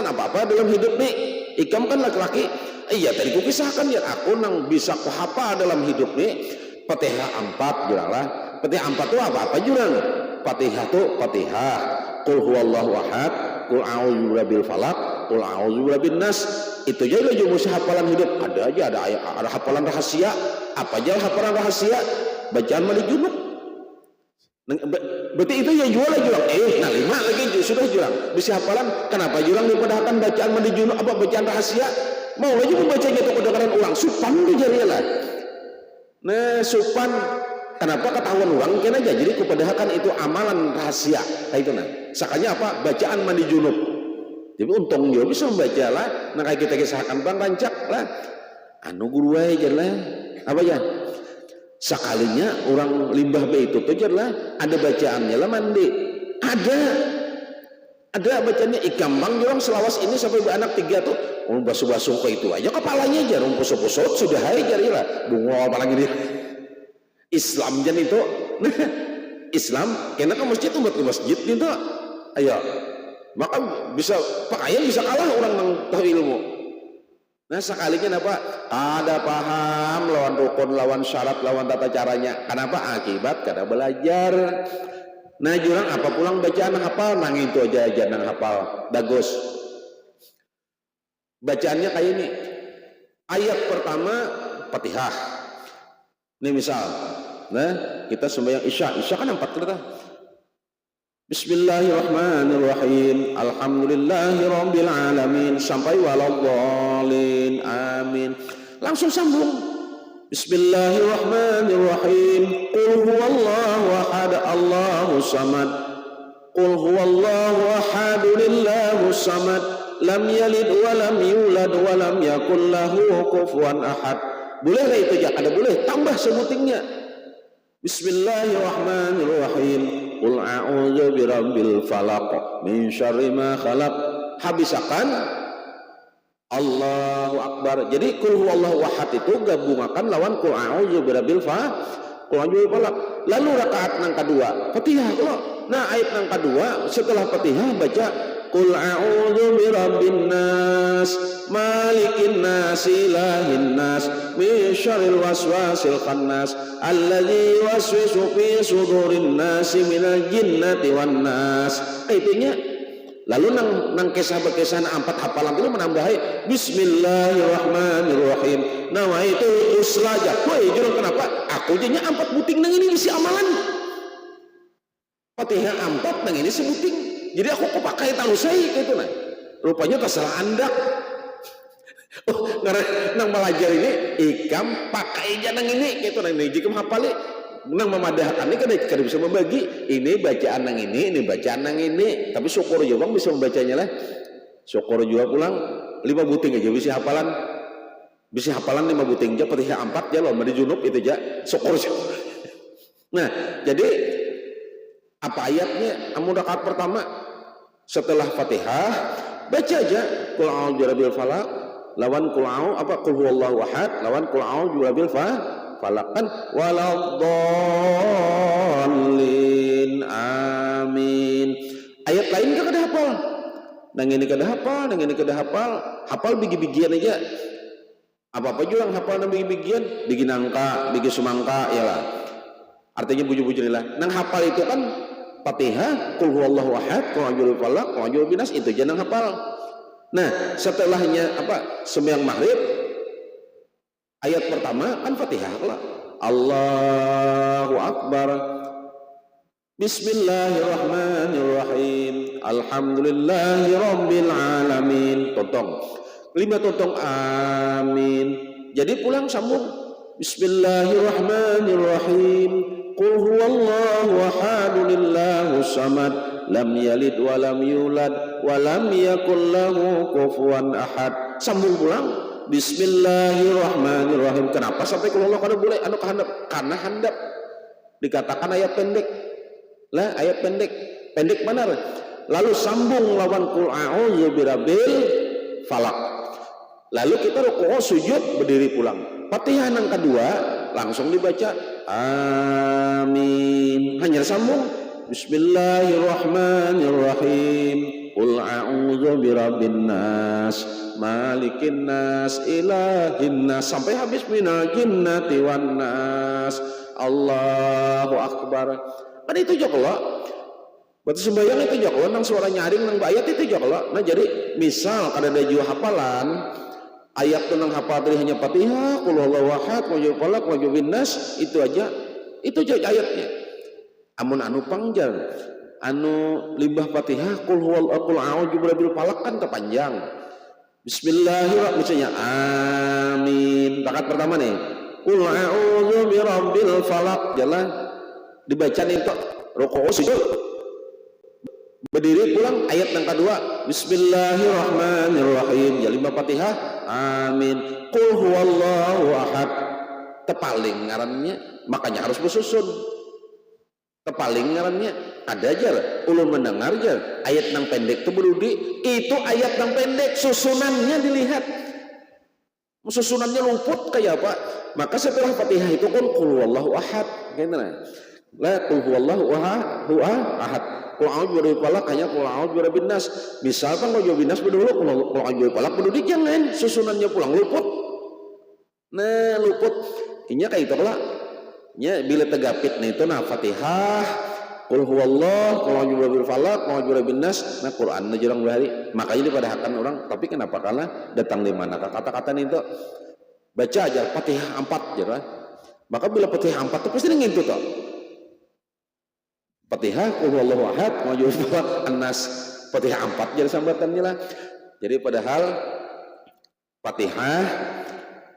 apa-apa dalam hidup nih. Ikam kan laki-laki. Iya tadi ku kisahkan ya aku nang bisa ku hafal dalam hidup nih. Fatihah 4 jurang lah. Fatihah 4 itu apa jurang? Fatihah tuh Fatihah, qul huwallahu ahad, qul a'udzu birabbil falaq, qul a'udzu birabbin nas. Itu aja lah jumus hafalan hidup. Ada aja ada hafalan rahasia. Apa aja hafalan rahasia? Bacaan mandi junub. Berarti itu ya jual jurang. Nah 5 lagi sudah jurang. Bisa hafalan. Kenapa jurang dipadahkan bacaan mandi junub apa bacaan rahasia? Mau aja membacanya itu kedengaran ulang. Supan di jari lah. Nah supan. Kenapa ketahuan orang kena aja. Jadi kepadahkan itu amalan rahasia. Kayak itu nah. Sakanya apa? Bacaan mandi junub. Jadi untung dia bisa membaca lah. Nah kayak kita kisahkan bang rancak lah. Anu guru aja lah. Apa ya? Sekalinya orang limbah be itu tuh lah ada bacaannya lah mandi. Ada bacaannya ikambang orang selawas ini sampai anak 3 tuh basuh-basuh ke itu aja kepalanya aja rumpus-pusut sudah hai jari lah bunga apalagi dia Islam jan itu nah Islam kena ke masjid umat ke masjid gitu ayo maka bisa pakaian bisa kalah orang yang tahu ilmu. Nah sekalinya apa ada paham lawan rukun lawan syarat lawan tata caranya kenapa akibat karena belajar. Nah jurang apa pulang bacaan hafal nang itu aja nang hafal bagus bacaannya kayak ini ayat pertama Fatihah ini misal nah kita sembahyang isya kan 4 kita Bismillahirrahmanirrahim Alhamdulillahirabbil alamin sampai waladhdallin amin langsung sambung Bismillahirrahmanirrahim Qul huwallahu ahad Allahus samad Qul huwallahu ahad lillahus samad lam yalid wa lam yulad wa lam yakul lahu kufuwan ahad. Boleh lah itu ya, ada boleh tambah sebutingnya. Bismillahirrahmanirrahim. Qul a'udzu birabbil falaq min syarri ma khalaq. Habisakan Allahu akbar. Jadi qul huwallahu ahad itu gabungakan lawan qul a'udzu birabbil falaq. Lalu rakaat yang kedua Fatihah kalau. Nah ayat yang kedua setelah Fatihah baca Qul a'udzu birabbin nas malikin nas ilahin nas min syarril waswasil khannas alladzi yuwaswisu fi sudurin nas minal jinnati wan nas. Itunya lalu nang kisah-kisah 4 hafalan itu menambahi Bismillahirrahmanirrahim. Nah itu uslaja. Woi jurang kenapa? Aku jadinya 4 buting nang ini isi amalan. Fatihah 4 nang ini sebuting. Jadi aku kok pakai talusai gitu nah. Rupanya tersalah anda. Oh, nang belajar ini ikam pakai aja nang ini gitu nah. Jika menghafali nang memadahkan ini kan bisa membagi ini bacaan nang ini bacaan nang ini. Tapi syukur juga bang bisa membacanya lah. Syukur juga pulang 5 buting aja bisa hafalan 5 buting aja Fatihah 4 ya loh di junub itu aja syukur. Nah jadi apa ayatnya amun rakaat pertama setelah Fatihah baca aja qul a'udzu birabbil falaq lawan qul a'udzu apa qul huwallahu ahad lawan qul a'udzu birabbil falaq kan waladhdallin amin. Ayat lain enggak kada hafal. Nang ini kada hafal hafal bigi-bigian aja. Apa-apa juga hafal nang bigi-bigian bigi nangka bigi sumangka ya lah. Artinya buju-buju lah. Nang hafal itu kan Fatihah, Qul huwallahu ahad, Qul a'udzu falaq, Qul a'udzu binas itu jangan hafal. Nah, setelahnya apa? Sembahyang maghrib ayat pertama kan Fatihah lah. Allahu akbar. Bismillahirrahmanirrahim. Alhamdulillahirabbil alamin. Totong. 5 totong amin. Jadi pulang sambung Bismillahirrahmanirrahim. Qul huwallahu ahad lillahus samad lam yalid wa lam yulad wa lam yakul lahu kufuwan ahad. Sambung pulang Bismillahirrahmanirrahim. Kenapa sampai qul huwallahu kada boleh anu kahandap? Karena handap dikatakan ayat pendek. Lah ayat pendek benar. Lalu sambung lawan qul a'udzu birabbil falaq. Lalu kita rukuk sujud berdiri pulang. Fatihah yang kedua langsung dibaca amin. Hanya sambung Bismillahirrahmanirrahim. Qul a'udzu birabbin nas malikin nas ilahin nas sampai habis minal jinnati wan nas. Allahu akbar. Kan itu juga berarti sembahyang itu juga nang suara nyaring nang ayat itu juga. Nah jadi misal kada ada jiwa hafalan ayat tu nang hafal dari hanya Fatihah, qul huwallahu ahad, qul a'udzu falaq, qul a'udzu binnas itu aja ayatnya. Amun anu panjang, anu limbah Fatihah, qul huwallahu qul a'udzu birabbil falaq kan terpanjang. Bismillahirrahmanirrahim misalnya amin. Rakaat pertama nih, qul a'udzu birabbil falaq jalan dibaca nih tok rukuk sujud. Berdiri pulang ayat yang kedua Bismillahirrahmanirrahim ya 5 Fatihah amin. Qul huwallahu ahad tepaling ngarannya makanya harus bersusun. Kepaling ngarannya ada aja ulun mendengar aja ayat nang pendek itu berudi itu ayat nang pendek susunannya dilihat susunannya luput kayak apa, maka setelah Fatihah itu kan qul huwallahu ahad gitu nah. La qul huwallahu ahad qul a'udzu birabbil falaq hanya qul a'udzu birabbin nas. Misalkan qul birabbin nas dulu qul a'udzu birabbil falaq berudi jangan susunannya pulang luput. Nah luput inya kayak itu lah nya bila tegapit nah itu nah Fatihah qul huwallah qul a'udzu birabbil falaq qul a'udzu birabbin nas nah Quran jurang bahari makanya dipadahkan orang. Tapi kenapa karena datang di mana kata-kata itu baca aja Fatihah 4 je maka bila Fatihah 4 itu pasti ngintu toh Fatihah qul huwallahu ahad qul a'udzu birabbil falaq an-nas Fatihah 4 jadi sambatannya lah. Jadi padahal Fatihah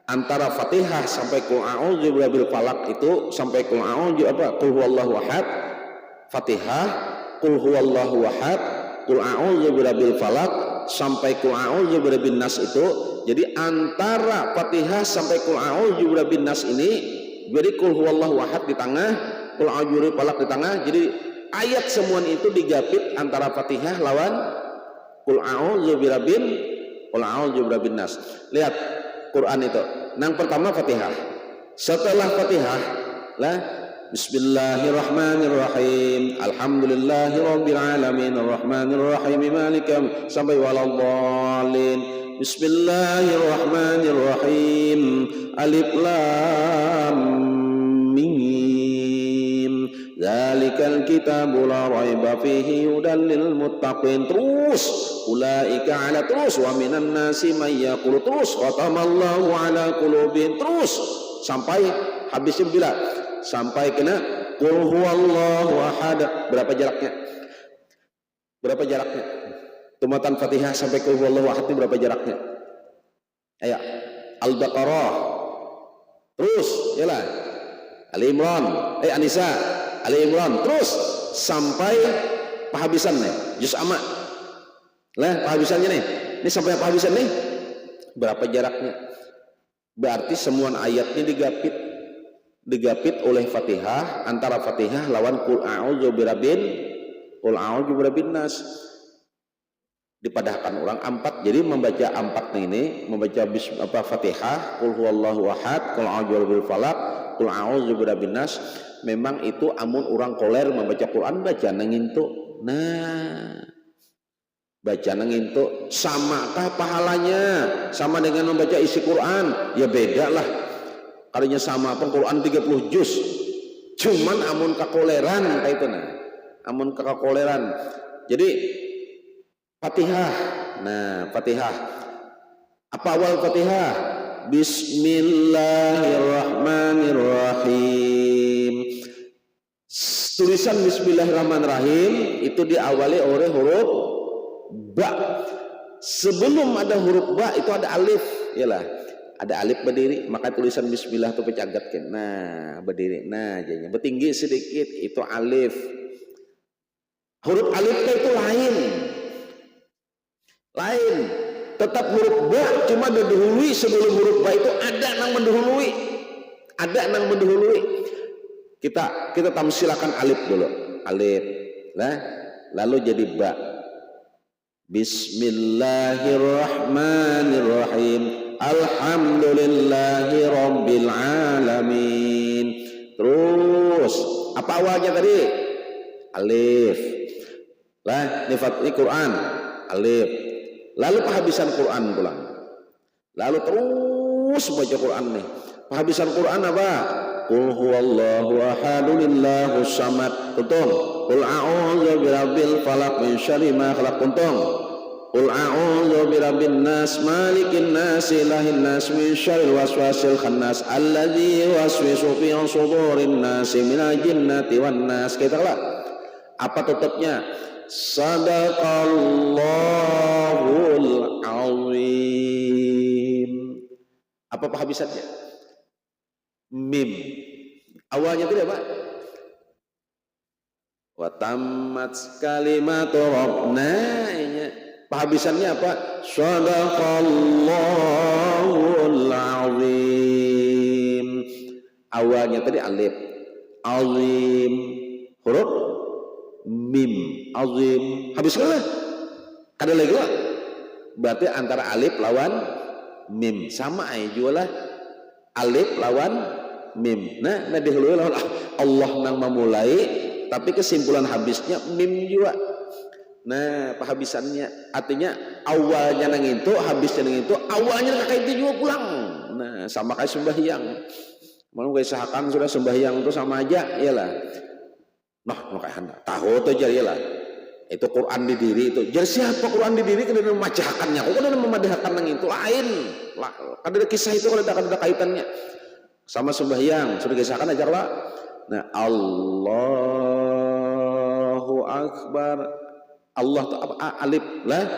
antara Fatihah sampai qul a'udzu birabbil falaq itu sampai qul a'udzu qul huwallahu ahad Fatihah qul huwallahu ahad qul a'udzu birabbil falaq sampai qul a'udzu birabbin nas itu jadi antara Fatihah sampai qul a'udzu birabbin nas ini jadi qul huwallahu ahad di tengah qul a'udzu birabbil falaq di tengah jadi ayat semua itu digapit antara Fatihah lawan qul a'udzu birabbin nas. Lihat Quran itu. Yang pertama Fatihah. Setelah Fatihah lah Bismillahirrahmanirrahim. Alhamdulillahirabbil alamin arrahmanirrahim maliki sampai waladhdallin. Bismillahirrahmanirrahim. Alif lam mim. Dzalikal kitabu la raiba fihi hudan lil muttaqin. Terus ulaika ala terus wa minan nasi may yaqulu terus khatamallahu ala qulubihim terus sampai habisnya bila sampai kena qul huwallahu ahad. Berapa jaraknya tumatan Fatihah sampai qul huwallahu ahad itu berapa jaraknya? Ayo Al-Baqarah terus yalah Ali Imran An-Nisa Ali Imran terus sampai penghabisannya juz amma lah penghabisannya nih ini sampai penghabisan nih berapa jaraknya? Berarti semua ayatnya digapit oleh Fatihah antara Fatihah lawan qul a'udzu birabbin nas dipadahkan orang 4. Jadi membaca 4 ini membaca Fatihah qul huwallahu ahad qul a'udzu birabbil falaq qul a'udzu birabbin nas memang itu amun orang koler membaca Quran baca ngintu nah baca ngintu samakah pahalanya sama dengan membaca isi Quran? Ya beda lah kalinya sama pun Quran 30 juz cuman amun kakoleran kayak itu nah amun kakoleran. Jadi Fatihah nah Fatihah apa awal Fatihah? Bismillahirrahmanirrahim. Tulisan Bismillahirrahmanirrahim itu diawali oleh huruf ba. Sebelum ada huruf ba itu ada alif, yalah. Ada alif berdiri, maka tulisan Bismillah itu pecagatkan. Nah, berdiri. Nah, jadinya bertinggi sedikit itu alif. Huruf alif itu lain. Tetap huruf ba cuma didahului sebelum huruf ba itu ada nang mendahului. Kita tamsilakan alif dulu. Alif. Nah, lalu jadi ba. Bismillahirrahmanirrahim. Alhamdulillahi rabbil alamin. Terus apa awalnya tadi? Alif. Lah, ini Quran. Alif. Lalu penghabisan Quran pulang. Lalu terus baca Quran nih. Penghabisan Quran apa? Qul huwallahu ahadulillahus samad. Tuntung. Qul a'udzu birabbil falaq min syarri ma khalaq. Tuntung. Qul a'udzu birabbin nas malikin nas ilahin nas min syarril waswasil khannas alladzi yuwaswisu fi sudurin nas minal jinnati wan nas. Kita lah. Apa tutupnya? Sadaqallahul azim. Apa penghabisannya? Mim. Awalnya itu apa? Wa tammat kalimatu rabbina. Penghabisannya apa? Sadaqallahul azim. awalnya tadi alif, azim huruf mim, azim habis lah kada lagi lah, berarti antara alif lawan mim sama aja juga lah, alif lawan mim. Nah dahulu lawan Allah nang memulai, tapi kesimpulan habisnya mim juga. Nah penghabisannya artinya awalnya nang itu, habisnya nang itu, awalnya kayak itu juga pulang. Nah sama kayak sembahyang, mau kayak seakan sudah sembahyang itu sama aja, iyalah. Nah kayak anda tahu tuh jadi lah. Itu Quran di diri itu. Jadi siapa Quran di diri kena memacahkannya? Kok kena memadahkan nang itu lain? Ada kisah itu kalau ada kaitannya sama sembahyang. Sudah kisahkan aja lah. Nah Allahu Akbar. Allah itu apa? Alif lah,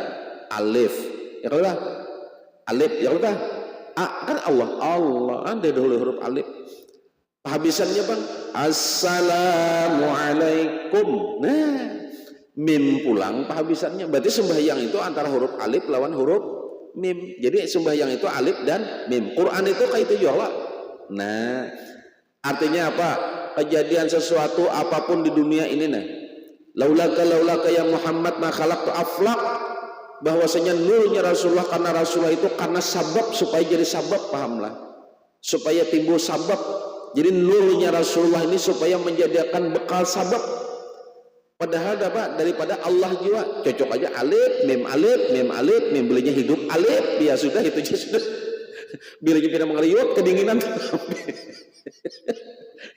alif. Ya kalau lah, alif. Ya kalau kan Allah, ada dahulu huruf alif. Habisannya bang, Assalamualaikum. Nah, mim pulang penghabisannya. Berarti sembahyang itu antara huruf alif lawan huruf mim. Jadi sembahyang itu alif dan mim. Quran itu kayak itu juga. Nah, artinya apa? Kejadian sesuatu apapun di dunia ini nah. Laulaka ya Muhammad ma khalaqtu aflaq, bahwasanya nurnya Rasulullah, karena Rasulullah itu karena sabab supaya jadi sabab, pahamlah, supaya timbul sabab. Jadi nurnya Rasulullah ini supaya menjadikan bekal sabab, padahal dapat daripada Allah juga. Cocok aja alif mim belinya hidup alif, ya sudah itu aja sudah. Bilanya tidak mengeriut kedinginan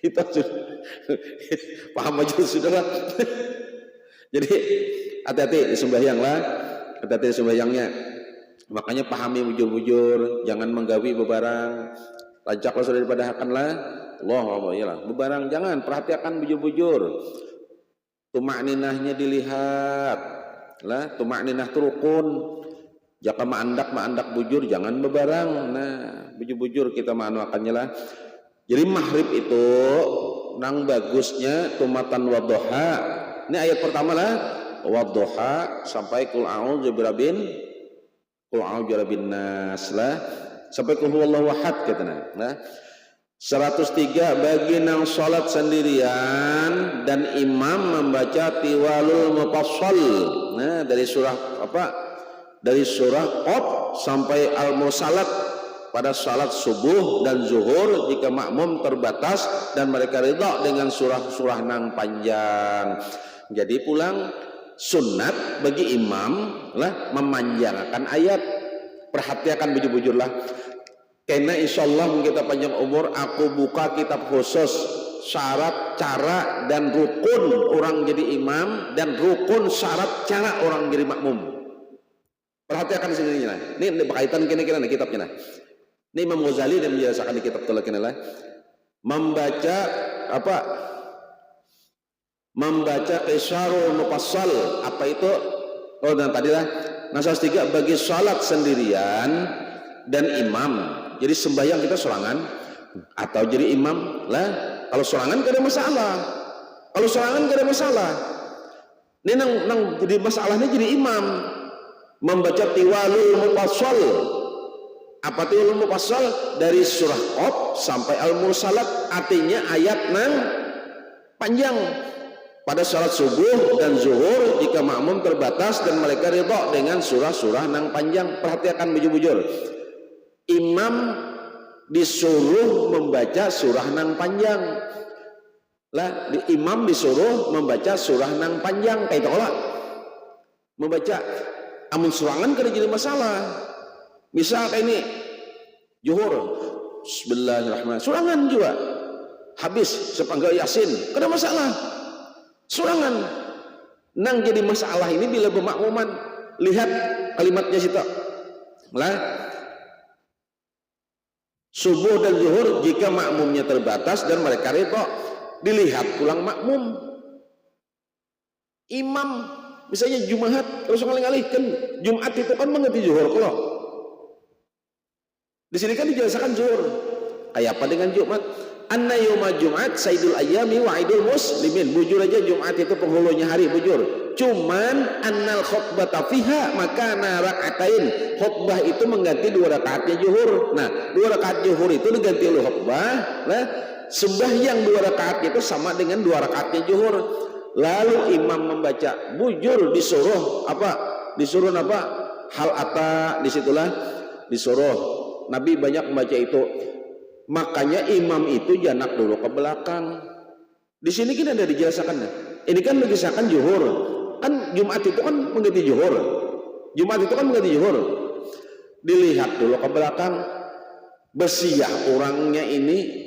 itu sudah paham aja sudah lah. Jadi hati-hati sembahyang lah, hati-hati sembahyangnya. Makanya pahami bujur-bujur, jangan menggawi bebarang. Lajaklah sudah dipadahkanlah. Allah ya lah, bebarang jangan, perhatikan bujur-bujur. Tumakninahnya dilihat lah, tumakninah itu rukun. Jaka ma'andak bujur, jangan bebarang. Nah, bujur-bujur kita ma'anuakannya lah. Jadi maghrib itu nang bagusnya tumatan wadduha. Ini ayat pertama lah, wadduha sampai qul a'udzu birabbin nas lah, sampai qul huwallahu ahad katanya. Nah, 103 bagi nang salat sendirian dan imam membaca tiwalul mufassal. Nah, dari surah apa? Dari surah Qaf sampai al-mursalat pada salat subuh dan zuhur jika makmum terbatas dan mereka ridha dengan surah-surah nang panjang. Jadi pulang sunnat bagi imam lah memanjangkan ayat. Perhatikan bujur-bujur lah. Karena insyaallah kita panjang umur, aku buka kitab khusus syarat, cara dan rukun orang jadi imam dan rukun syarat cara orang jadi makmum. Perhatikan sendirinya lah. Ini berkaitan kira-kira nih kitabnya lah. Ini Imam Ghazali yang menjelaskan di kitab tolak ini lah. Membaca apa? Membaca isyarul mufassal. Apa itu? Oh dan tadilah nasas 3 bagi salat sendirian dan imam. Jadi sembahyang kita sorangan atau jadi imam lah. Kalau sorangan gak ada masalah. Kalau sorangan gak ada masalah. Ini nang jadi masalahnya jadi imam. Membaca tiwalul mufassal. Apa tiwalul mufassal? Dari surah Qaf sampai al-mursalat, artinya ayat nang panjang. Pada salat subuh dan zuhur jika makmum terbatas dan mereka ridha dengan surah-surah nang panjang. Perhatikan bujur-bujur. Imam disuruh membaca surah nang panjang. Lah, imam disuruh membaca surah nang panjang kayak itu lah. Membaca amun surangan kada jadi masalah. Misal kayak ini zuhur bismillahirrahmanirrahim. Surangan juga. Habis sepanggal Yasin, kada masalah. Surangan. Nang jadi masalah ini bila bermakmuman. Lihat kalimatnya situ. Lah. Subuh dan zuhur jika makmumnya terbatas dan mereka ridha. Dilihat pulang makmum. Imam misalnya Jumat, terus ngalih-ngalih kan Jumat itu kan mengerti zuhur kalau. Di sini kan dijelaskan zuhur. Kayak apa dengan Jumat? Anna yawma Jumat sayyidul ayyami wa idul muslimin. Bujur aja Jumat itu penghulunya hari, bujur. Cuman annal khutbata fiha makana rak'atain. Khutbah itu mengganti 2 rakaatnya zuhur. Nah, 2 rakaat zuhur itu diganti oleh khutbah. Nah, sembahyang 2 rakaat itu sama dengan 2 rakaatnya zuhur. Lalu imam membaca bujur disuruh apa? Disuruh apa? Hal ata, disitulah disuruh. Nabi banyak membaca itu. Makanya imam itu janak dulu ke belakang. Di sini kan ada dijelaskan. Ini kan mengisahkan zuhur. Kan Jumat itu kan mengganti zuhur. Jumat itu kan mengganti zuhur. Dilihat dulu ke belakang. Besiah orangnya ini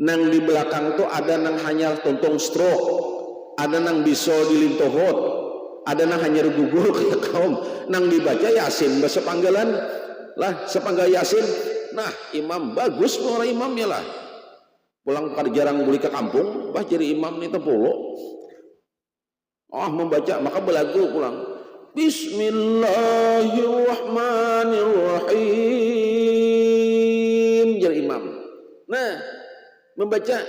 nang di belakang tuh ada nang hanya tuntung stroke, ada nang bisa dilintohot, ada nang hanya gugur ke kaum, nang dibaca Yasin bahasa panggilan lah sepanggal Yasin. Nah imam bagus orang imamnya lah, pulang jarang beli ke kampung bah jadi imam nih tepuluh membaca maka belagu pulang Bismillahirrahmanirrahim jadi imam. Nah membaca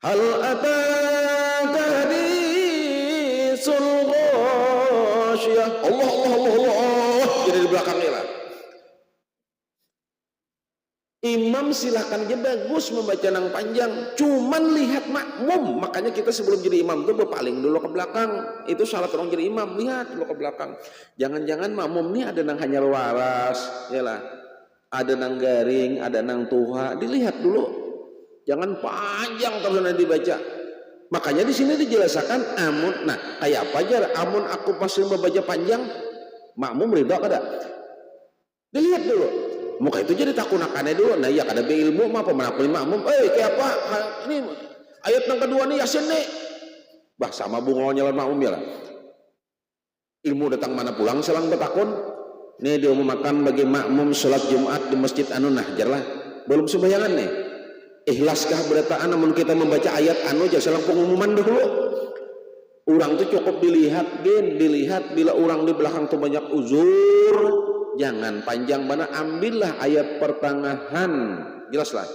hal ataka hadisul ghasyiyah Allah jadi di belakangnya lah. Imam silahkan aja bagus membaca nang panjang, cuman lihat makmum. Makanya kita sebelum jadi imam tuh berpaling dulu ke belakang. Itu syarat orang jadi imam, lihat dulu ke belakang. Jangan-jangan makmum nih ada nang hanya waras, ya lah. Ada nang garing, ada nang tuha, dilihat dulu. Jangan panjang terus nanti dibaca. Makanya di sini dijelaskan amun. Nah, kayak apa aja amun aku pasti membaca panjang, makmum ridha kada? Dilihat dulu. Muka itu jadi takunakannya dulu. Nah, ya kada be ilmu mah pemenang makmum. Kayak apa? Ini ayat yang kedua nih Yasin nih. Bah sama bungolnya lah makmum ya lah. Ilmu datang mana pulang selang betakun. Nih diumumkan bagi makmum sholat Jumat di masjid anu nahjar lah. Belum sembayangan nih. Ikhlaskah berataan namun kita membaca ayat anu aja selang pengumuman dulu. Orang tuh cukup dilihat bila orang di belakang tuh banyak uzur. Jangan panjang mana, ambillah ayat pertengahan. Jelaslah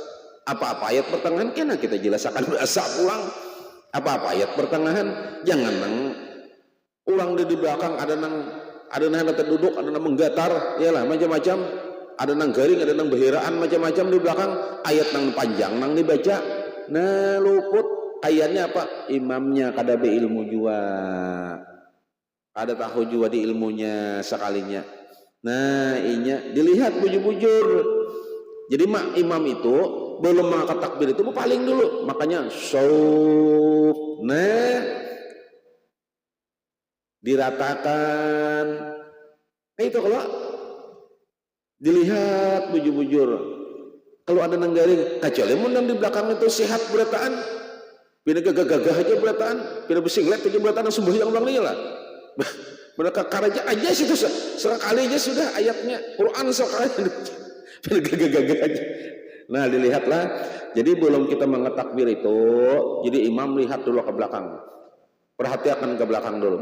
apa-apa ayat pertengahan kena kita jelaskan bahasa pulang. Apa-apa ayat pertengahan. Jangan nang orang di belakang ada nang terduduk, ada nang menggatar, yalah macam-macam. Ada nang garing, ada nang behiraan macam-macam di belakang. Ayat nang panjang nang dibaca. Nah luput ayatnya apa? Imamnya kada be ilmu jua. Ada tahu jua di ilmunya sekalinya. Nah, inya dilihat bujur-bujur. Jadi imam itu belum mengangkat takbir itu paling dulu. Makanya shauf. Nah, diratakan. Itu kalau dilihat bujur-bujur. Kalau ada nang garing, kecuali mun di belakang itu sehat berataan. Bila gagah-gagah aja berataan, bila bersinglet aja berataan sembahyang ulang lah. Mereka karaja aja situ sekali aja sudah ayatnya Quran sekali gagah-gagah aja. Nah dilihatlah. Jadi belum kita mengetakbir itu, jadi imam lihat dulu ke belakang. Perhatikan ke belakang dulu.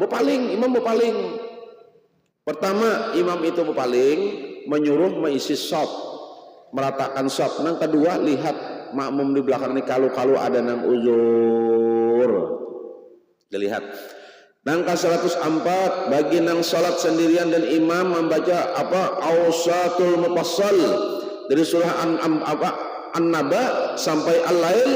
Imam berpaling. Pertama imam itu berpaling menyuruh mengisi shop, meratakan shop. Yang kedua lihat makmum di belakang ini kalau ada nang uzur. Dilihat. Nangka 104 bagi nang salat sendirian dan imam membaca apa ausatul mufassal dari surah An-Naba sampai Al-Lail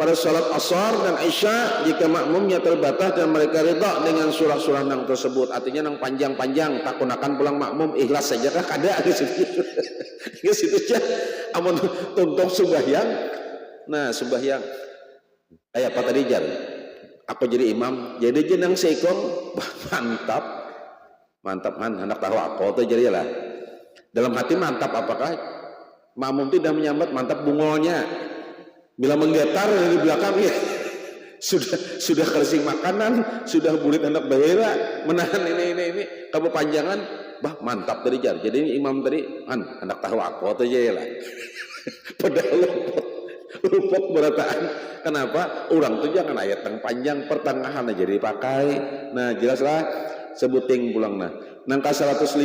pada salat asar dan isya jika makmumnya terbatas dan mereka ridha dengan surah-surah nang tersebut. Artinya nang panjang-panjang tak gunakan pulang makmum ikhlas saja kah kada ke situ aja amun tuntung sembahyang. Nah sembahyang kayak apa tadi jar? Apa jadi imam jadi jenang sekong mantap man hendak tahu aku tuh jadi lah dalam hati mantap apakah makmum tidak menyambat mantap bungolnya bila menggetar di belakang ya sudah kersing makanan sudah bulit hendak bahira menahan ini kamu panjangan mantap tadi jar jadi imam tadi hendak tahu aku tuh jadi lah padahal luput berataan. Kenapa? Orang tuh jangan ayat yang panjang pertengahan aja dipakai. Nah jelaslah sebuting pulang nangka 105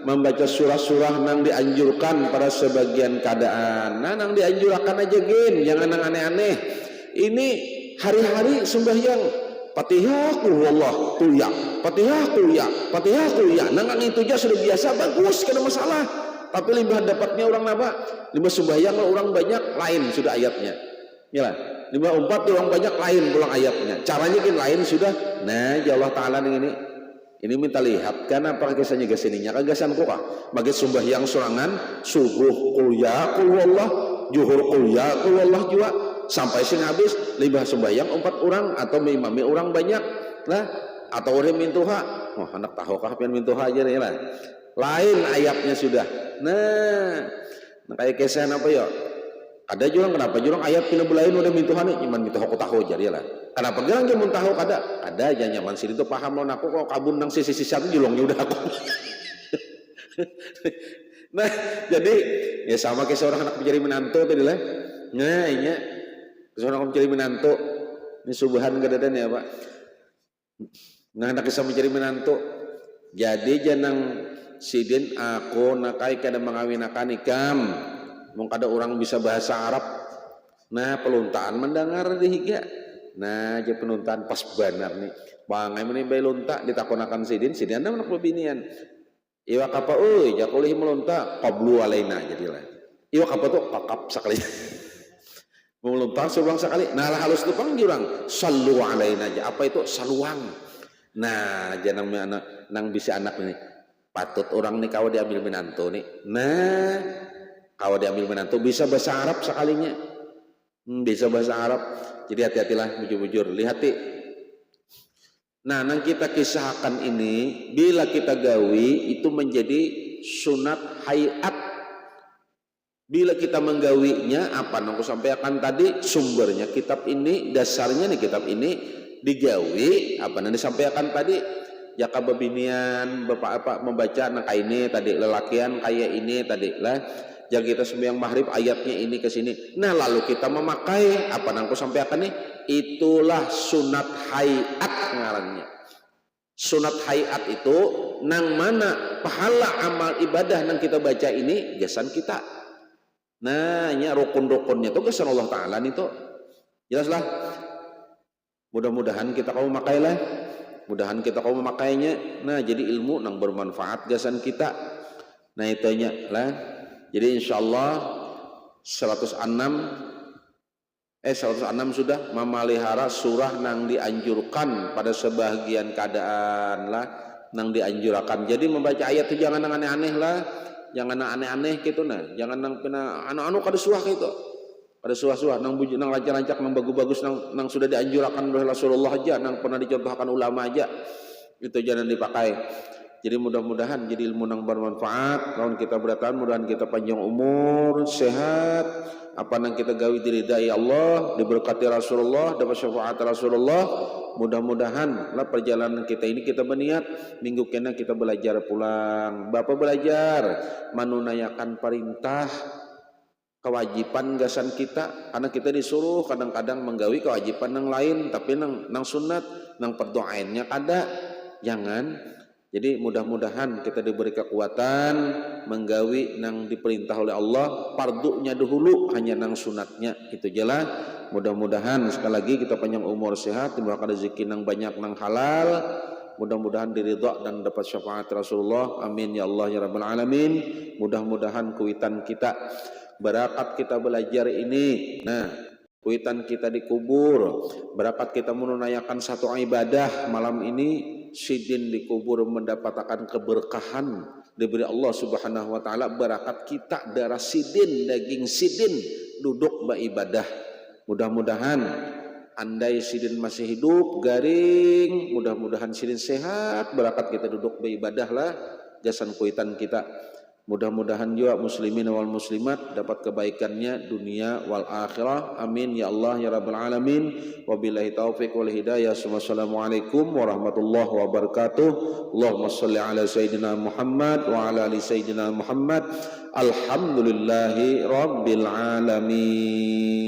membaca surah-surah nang dianjurkan pada sebagian keadaan. Nah nang dianjurkan aja gen, jangan nang aneh-aneh. Ini hari-hari sembahyang Fatihah qul huwallah tuya, Fatihah tuya. Nang itu aja sudah biasa bagus, kada masalah. Tapi limbah dapatnya orang apa? Limbah sembahyang orang banyak lain sudah ayatnya. Ya lah. 54 orang banyak lain pulang ayatnya. Caranya kan lain sudah. Nah, ya Allah Ta'ala ini minta lihat kan apa kisahnya ke sininya kagasan kok bagi sembahyang sorangan subuh kuliah kulwallah zuhur kuliah kulwallah juga sampai sing habis libah sembahyang 4 orang atau imami orang banyak lah atau orang mintuha anak tahu kah pian mintuha aja nih lah lain ayatnya sudah nah kayak kisah apa ya ada jurang kenapa jurang ayat pina belain udah mintuhan nih iman mintuha aku tahu jadi lah kenapa gerang dia mun tahu ada aja nyaman sih itu paham lo aku kok kabun nang sisi satu julongnya udah aku nah jadi ya sama kayak seorang anak mencari menantu tadi lah nah ini seorang anak mencari menantu ini subuhan kedadan ya pak nah anak bisa mencari menantu jadi janang sidin aku nakai kada mengawinakan ikam mau kada orang bisa bahasa Arab nah peluntaan mendengar di higa nah aja penuntaan pas benar nih bangai menimbai lunta ditakonakan sidin anda anak pebinian iwa kapa jakulih melunta qablu alaina jadilah iwa kapa tuh pakap sekali melunta sebuang sekali nah halus tu pang jurang sallu alaina aja apa itu saluang nah janang nang bisa anak ini patut orang nih kau diambil menantu nih nah kau diambil menantu bisa bahasa Arab sekalinya bisa bahasa Arab jadi hati-hatilah bujur-bujur lihat nah nang kita kisahkan ini bila kita gawi itu menjadi sunat hayat bila kita menggawinya apa nang aku sampaikan tadi sumbernya kitab ini dasarnya nih kitab ini digawi apa nang disampaikan tadi jaka bebinian bapak apa membaca nang kayak ini tadi lelakian kayak ini tadi lah yang kita sembahyang maghrib ayatnya ini ke sini. Nah lalu kita memakai apa nang aku sampaikan nih itulah sunat hayat ngarannya. Sunat hayat itu nang mana pahala amal ibadah nang kita baca ini gasan kita. Nah nya rukun-rukunnya itu gasan Allah Taala nih tuh. Jelaslah. Mudah-mudahan kita kamu makailah. Mudahan kita kamu memakainya. Nah jadi ilmu nang bermanfaat gasan kita. Nah itunya lah. Jadi insyaallah 106 sudah memelihara surah nang dianjurkan pada sebagian keadaan lah nang dianjurkan. Jadi membaca ayat itu jangan nang aneh-aneh lah, jangan nang aneh-aneh gitu nah, jangan nang pina anu-anu kada suah gitu. Kada suah-suah nang bujuk nang rancak-rancak nang bagus-bagus nang sudah dianjurkan oleh Rasulullah aja, nang pernah dicontohkan ulama aja. Itu jangan dipakai. Jadi mudah-mudahan jadi ilmu yang bermanfaat. Lawan kita beratahan, mudahan kita panjang umur, sehat. Apa yang kita gawi diridai Allah, diberkati Rasulullah, dapat syafaat Rasulullah. Mudah-mudahan lah perjalanan kita ini kita berniat minggu kena kita belajar pulang. Bapak belajar menunaikan perintah kewajiban gasan kita karena kita disuruh kadang-kadang menggawi kewajiban yang lain tapi nang sunat nang perdoainnya kada jangan. Jadi mudah-mudahan kita diberi kekuatan menggawi nang diperintah oleh Allah, pardunya dahulu hanya nang sunatnya itu jelah. Mudah-mudahan sekali lagi kita panjang umur sehat, diberikan rezeki nang banyak nang halal. Mudah-mudahan diridha dan dapat syafaat Rasulullah. Amin ya Allah ya rabbal alamin. Mudah-mudahan kuitan kita berakat kita belajar ini. Nah, kuitan kita dikubur, berakat kita menunaikan satu ibadah malam ini. Sidin dikubur mendapatkan keberkahan diberi Allah Subhanahu wa taala barakat kita darah sidin daging sidin duduk beribadah. Mudah-mudahan andai sidin masih hidup garing mudah-mudahan sidin sehat barakat kita duduk beribadah lah jasan kuitan kita. Mudah-mudahan juga muslimin wal muslimat dapat kebaikannya dunia wal akhirah. Amin ya Allah ya rabbal alamin. Wabillahi taufiq wal hidayah. Wassalamualaikum warahmatullahi wabarakatuh. Allahumma shalli ala sayyidina Muhammad wa ala ali sayyidina Muhammad. Alhamdulillahi rabbil alamin.